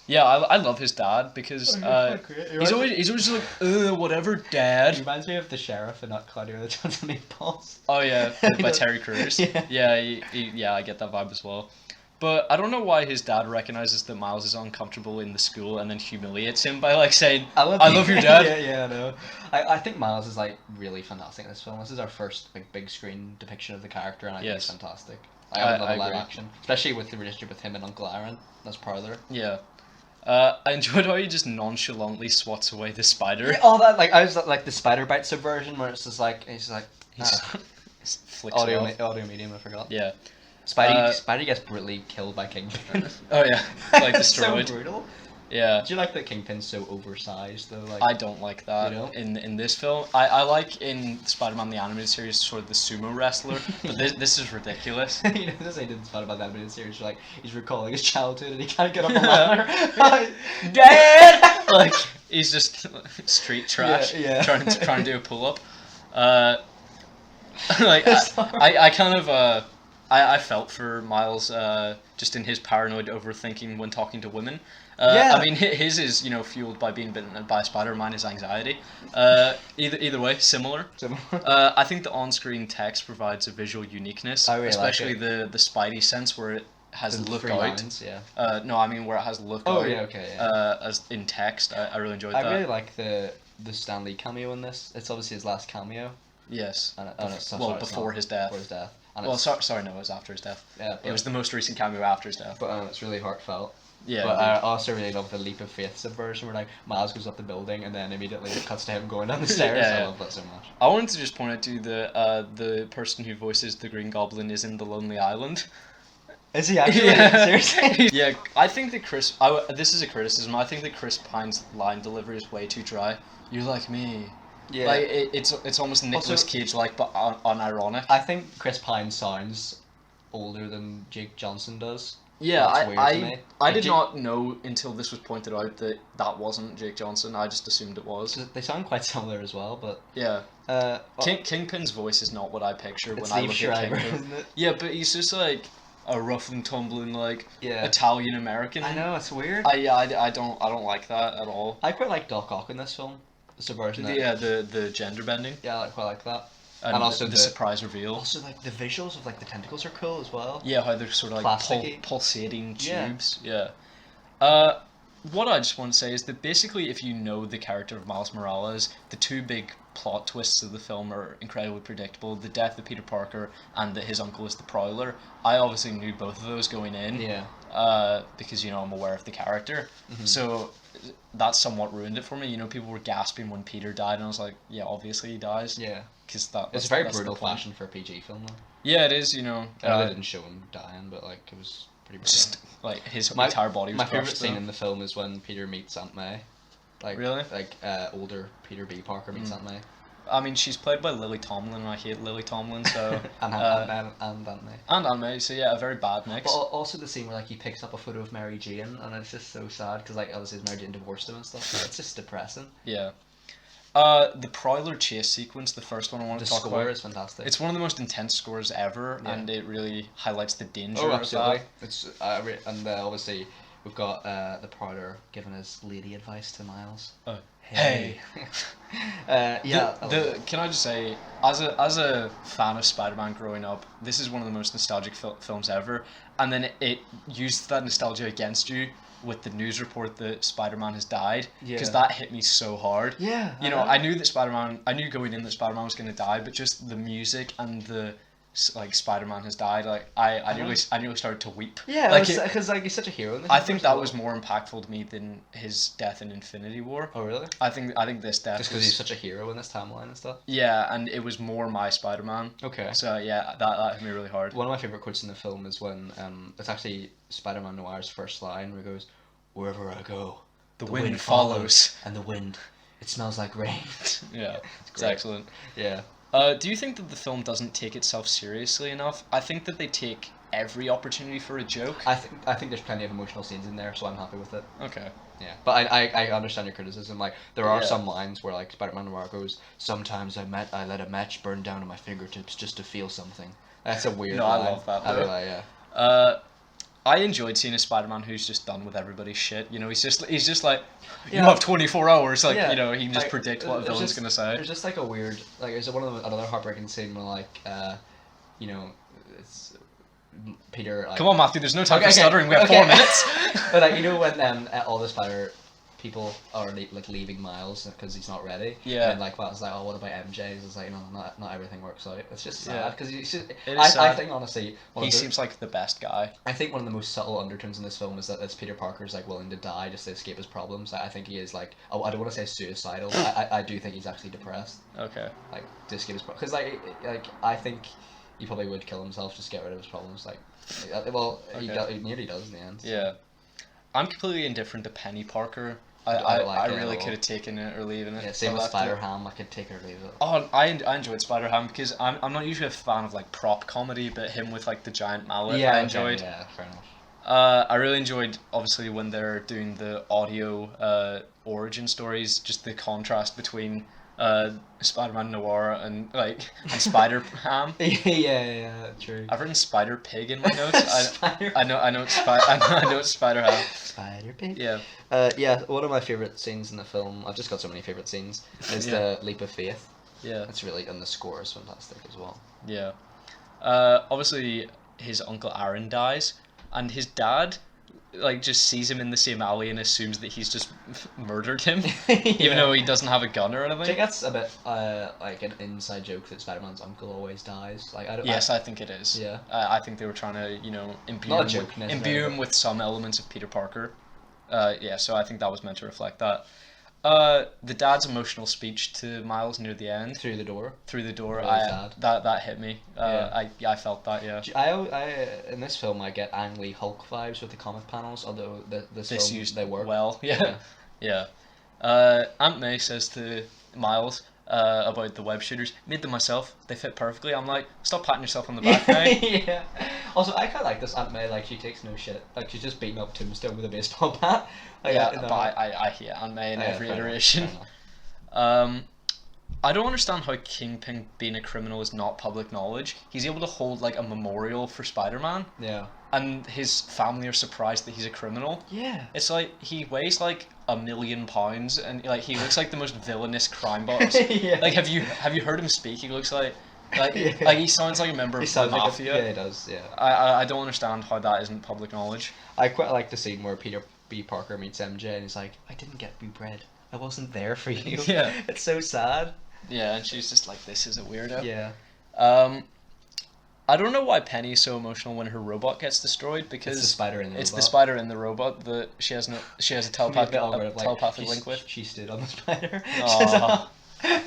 Yeah, I love his dad because he's always just like whatever, Dad. He reminds me of the sheriff in Claudio the Johnson Meatballs. Oh yeah, by Terry Crews. Yeah, I get that vibe as well. But I don't know why his dad recognizes that Miles is uncomfortable in the school and then humiliates him by like saying, "I love your dad." I know. I think Miles is like really fantastic in this film. This is our first like big screen depiction of the character, and I think it's fantastic. I love live action, especially with the relationship with him and Uncle Aaron. That's brother. Yeah. I enjoyed how he just nonchalantly swats away the spider. Yeah, all that I was like the spider bite subversion where it's just like he's flicks audio medium. I forgot. Yeah. Spidey gets brutally killed by Kingpin. Oh yeah, like destroyed. So brutal. Yeah. Do you like that Kingpin's so oversized though? Like I don't like that. You don't? In this film. I like in Spider-Man the animated series sort of the sumo wrestler, but this is ridiculous. You know, this ain't in Spider-Man the animated series. Like he's recalling his childhood and he can't get up a ladder. Dad. Like he's just street trash. Yeah. Trying to do a pull-up. Like I kind of I felt for Miles just in his paranoid overthinking when talking to women. Yeah. I mean, his is fueled by being bitten by a spider. Mine is anxiety. Either way, similar. I think the on-screen text provides a visual uniqueness, I really like especially it. the Spidey sense where it has The look three out. lines, yeah. No, I mean where it has look Oh, out. yeah, okay, yeah. As in text, I really enjoyed I that. really like the Stan Lee cameo in this. It's obviously his last cameo. Yes. And Before his death. Before his death. And Well, sorry, no, it was after his death. Yeah, It was the most recent cameo after his death. But it's really heartfelt. Yeah. But I also really love the leap of faith subversion where like Miles goes up the building and then immediately it cuts to him going down the stairs. Yeah, I yeah. love that so much. I wanted to just point out to you that the person who voices the Green Goblin is in The Lonely Island. Is he actually? Yeah. Seriously? Yeah, I think that this is a criticism. I think that Chris Pine's line delivery is way too dry. You're like me. Yeah. Like it's almost Nicolas Cage like, but unironic. I think Chris Pine sounds older than Jake Johnson does. Yeah, That's weird to me. I Like, did not know until this was pointed out that wasn't Jake Johnson. I just assumed it was. They sound quite similar as well, but Yeah. well, Kingpin's voice is not what I picture when it's I Liev look at Schreiber, Kingpin. isn't it? Yeah, but he's just like a rough and tumbling like Yeah. Italian American. I know, it's weird. I don't like that at all. I quite like Doc Ock in this film. The subversion. The gender bending Yeah, I quite like that. and also the surprise reveal. Also, like the visuals of like the tentacles are cool as well. Yeah, how they're sort of like Plasticky. pulsating Yeah. tubes. Yeah. What I just want to say is that basically, if you know the character of Miles Morales, the two big plot twists of the film are incredibly predictable: the death of Peter Parker and that his uncle is the Prowler. I obviously knew both of those going in. Yeah. Because I'm aware of the character, Mm-hmm. so that somewhat ruined it for me. People were gasping when Peter died, and I was like, yeah, obviously he dies. Yeah. Because It's a very that's the brutal point. fashion for a PG film though. Yeah, it is. I know they didn't show him dying, but like it was pretty brutal. Just like his entire body was My favorite crushed, scene though. in the film is when Peter meets Aunt May. Like Really? Like older Peter B. Parker meets Aunt May. I mean, she's played by Lily Tomlin, and I hate Lily Tomlin, so and Aunt May. and Aunt May, so yeah, a very bad mix. But also the scene where like he picks up a photo of Mary Jane, and it's just so sad because like obviously Mary Jane divorced him and stuff. So it's just depressing. Yeah. The Prowler chase sequence, the first one I want The to talk score about. is fantastic. It's one of the most intense scores ever, Yeah. and it really highlights the danger Oh, of absolutely. that. It's and obviously we've got the Prowler giving his lady advice to Miles. Oh. Hey. Yeah. Can I just say, as a fan of Spider-Man growing up, this is one of the most nostalgic films ever, and then it used that nostalgia against you with the news report that Spider-Man has died, because Yeah. that hit me so hard. Yeah. I knew that I knew going in that Spider-Man was going to die, but just the music and the like Spider-Man has died, like I nearly started to weep. Yeah, like because like he's such a hero in this. I think universe that as well. was more impactful to me than his death in Infinity War. Oh really? I think this death Just because was, he's such a hero in this timeline and stuff. yeah, and it was more my Spider-Man. Okay. So yeah, that hit me really hard. One of my favorite quotes in the film is when it's actually Spider-Man Noir's first line where he goes, "Wherever I go, The wind follows." and the wind, it smells like rain." Yeah, it's great. excellent. Yeah. Do you think that the film doesn't take itself seriously enough? I think that they take every opportunity for a joke. I think there's plenty of emotional scenes in there, so I'm happy with it. Okay. Yeah, but I understand your criticism. Like there are Yeah. some lines where like Spider-Man Noir goes, "Sometimes I let a match burn down on my fingertips just to feel something." That's a weird No, I line. love that, I though. really, yeah. I enjoyed seeing a Spider-Man who's just done with everybody's shit. He's just like, you Yeah. have 24 hours. Like, Yeah. he can just Like, predict what a there's villain's just- gonna say. There's just like a weird, like there's another heartbreaking scene where like, it's Peter. Like, Come on, Matthew. There's no time Okay, for okay, stuttering. We have okay. 4 minutes. But like when all the Spider people are like leaving Miles because he's not ready. Yeah. And like Miles is like, "Oh, what about MJ?" It's like, not everything works out. It's just sad Yeah. because It is I sad. think honestly, He seems like the best guy. I think one of the most subtle undertones in this film is that it's Peter Parker's like willing to die just to escape his problems. I think he is like, I don't want to say suicidal. I do think he's actually depressed, Okay. like to escape his problems. Because like I think he probably would kill himself just to get rid of his problems. Like, well, Okay. he nearly does in the end. Yeah. I'm completely indifferent to Penny Parker. I don't like I it at really all. could have taken it or leaving it. Yeah, same I with left it. Spider-Ham. I could take it or leave it. Oh, I enjoyed Spider-Ham because I'm not usually a fan of like prop comedy, but him with like the giant mallet, I enjoyed. Yeah, fair enough. I really enjoyed obviously when they're doing the audio origin stories, just the contrast between Spider-Man Noir and Spider-Ham. Yeah, true. I've written Spider Pig in my notes. Spider. I know it's Spider-Ham. Spider Pig. Yeah. Yeah. One of my favorite scenes in the film. I've just got so many favorite scenes. Is the leap of faith. Yeah. It's really, and the score is fantastic as well. Yeah. Obviously, his uncle Aaron dies, and his dad, just sees him in the same alley and assumes that he's just murdered him, even though he doesn't have a gun or anything. I think that's a bit like an inside joke that Spider-Man's uncle always dies. Like, I don't. Yes, I think it is. Yeah. I think they were trying to, imbue Not a him, joke, imbue him with some elements of Peter Parker. Yeah, so I think that was meant to reflect that. The dad's emotional speech to Miles near the end. Through the door. Really sad. That hit me. Yeah. I felt that. Yeah. I in this film I get Ang Lee Hulk vibes with the comic panels, although this film, used they work well. Yeah. Yeah. Aunt May says to Miles about the web shooters, made them myself. They fit perfectly. I'm like, stop patting yourself on the back, mate. Yeah. Also, I kind of like this Aunt May. Like, she takes no shit. Like, she's just beating up Tombstone with a baseball bat. Like, Yeah, but I hate Aunt May in every fair enough, iteration. fair enough. I don't understand how Kingpin being a criminal is not public knowledge. He's able to hold a memorial for Spider-Man, Yeah. and his family are surprised that he's a criminal. Yeah. It's like he weighs £1 million, and he looks like the most villainous crime boss. Yeah. Have you heard him speak? He looks like Yeah. he sounds like a member He of the sounds like mafia. yeah, he does. Yeah. I don't understand how that isn't public knowledge. I quite like the scene where Peter B. Parker meets MJ and he's like, I didn't get rebred. I wasn't there for you. Yeah. It's so sad. Yeah, and she's just like, this is a weirdo. Yeah. I don't know why Penny's so emotional when her robot gets destroyed, because It's the spider in the it's robot. the spider in the robot that she has a telepathic link with. She stood on the spider. Aw.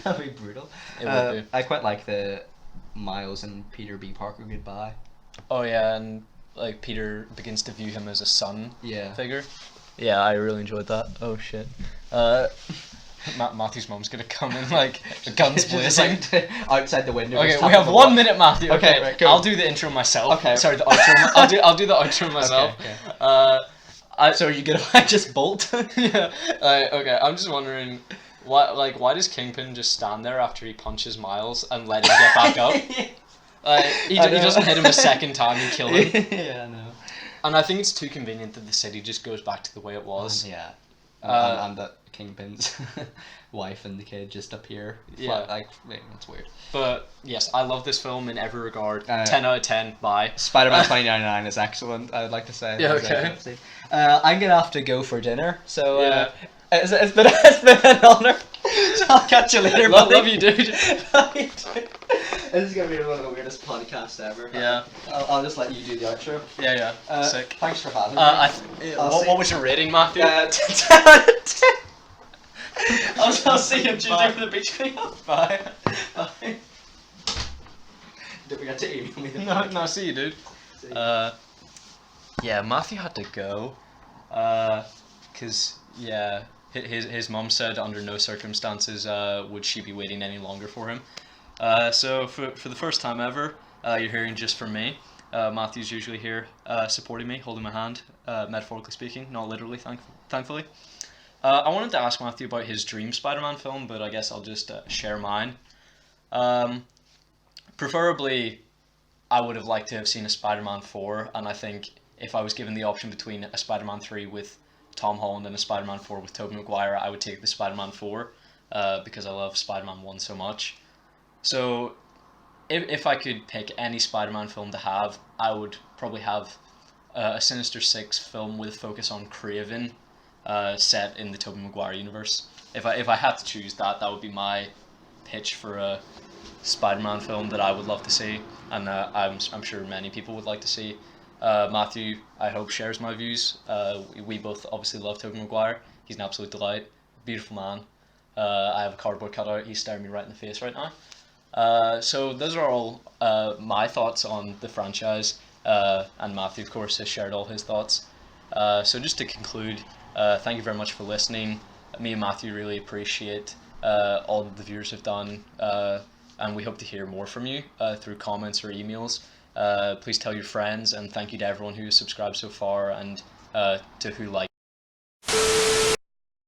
That'd be brutal. It would be. I quite like the Miles and Peter B. Parker goodbye. Oh yeah, and Peter begins to view him as a son Yeah. figure. Yeah, I really enjoyed that. Oh shit. Matthew's mom's gonna come in guns blazing. Outside the window. Okay, just we tapping have the 1 wall. minute, Matthew. Okay, right, go. I'll do the intro myself. Okay. Sorry, the outro. I'll do the outro myself. Okay. So are you gonna just bolt? Yeah. Okay. I'm just wondering, why does Kingpin just stand there after he punches Miles and let him get back up? He doesn't hit him a second time and kill him. Yeah, I know. And I think it's too convenient that the city just goes back to the way it was. Yeah. And that Kingpin's wife and the kid just appear. Yeah. It's weird. But yes, I love this film in every regard. 10 out of 10. Bye. Spider-Man 2099 is excellent, I would like to say. Yeah, okay. I'm gonna have to go for dinner, so Yeah. it's been an honor. So I'll catch you later, buddy. Love you, dude. Love you, dude. This is gonna be one of the weirdest podcasts ever. Yeah. I'll just let you do the outro. Yeah. Sick. Thanks for having me. What was your rating, Matthew? 10 out of 10. I'll see you Tuesday for the beach cleanup. Bye. Bye. Don't forget to email me. No, see you, dude. See you. Yeah, Matthew had to go, cause his mom said under no circumstances would she be waiting any longer for him. So for the first time ever, you're hearing just from me. Matthew's usually here, supporting me, holding my hand, metaphorically speaking, not literally, thankfully. I wanted to ask Matthew about his dream Spider-Man film, but I guess I'll just share mine. Preferably, I would have liked to have seen a Spider-Man 4, and I think if I was given the option between a Spider-Man 3 with Tom Holland and a Spider-Man 4 with Tobey Maguire, I would take the Spider-Man 4, because I love Spider-Man 1 so much. So, if I could pick any Spider-Man film to have, I would probably have a Sinister Six film with a focus on Kraven, set in the Tobey Maguire universe. If I had to choose that would be my pitch for a Spider-Man film that I would love to see, and I'm sure many people would like to see. Matthew, I hope, shares my views. We both obviously love Tobey Maguire. He's an absolute delight, beautiful man. I have a cardboard cutout. He's staring me right in the face right now. So those are all my thoughts on the franchise, and Matthew, of course, has shared all his thoughts. So just to conclude, thank you very much for listening. Me and Matthew really appreciate all that the viewers have done, and we hope to hear more from you through comments or emails. Please tell your friends, and thank you to everyone who has subscribed so far and to who likes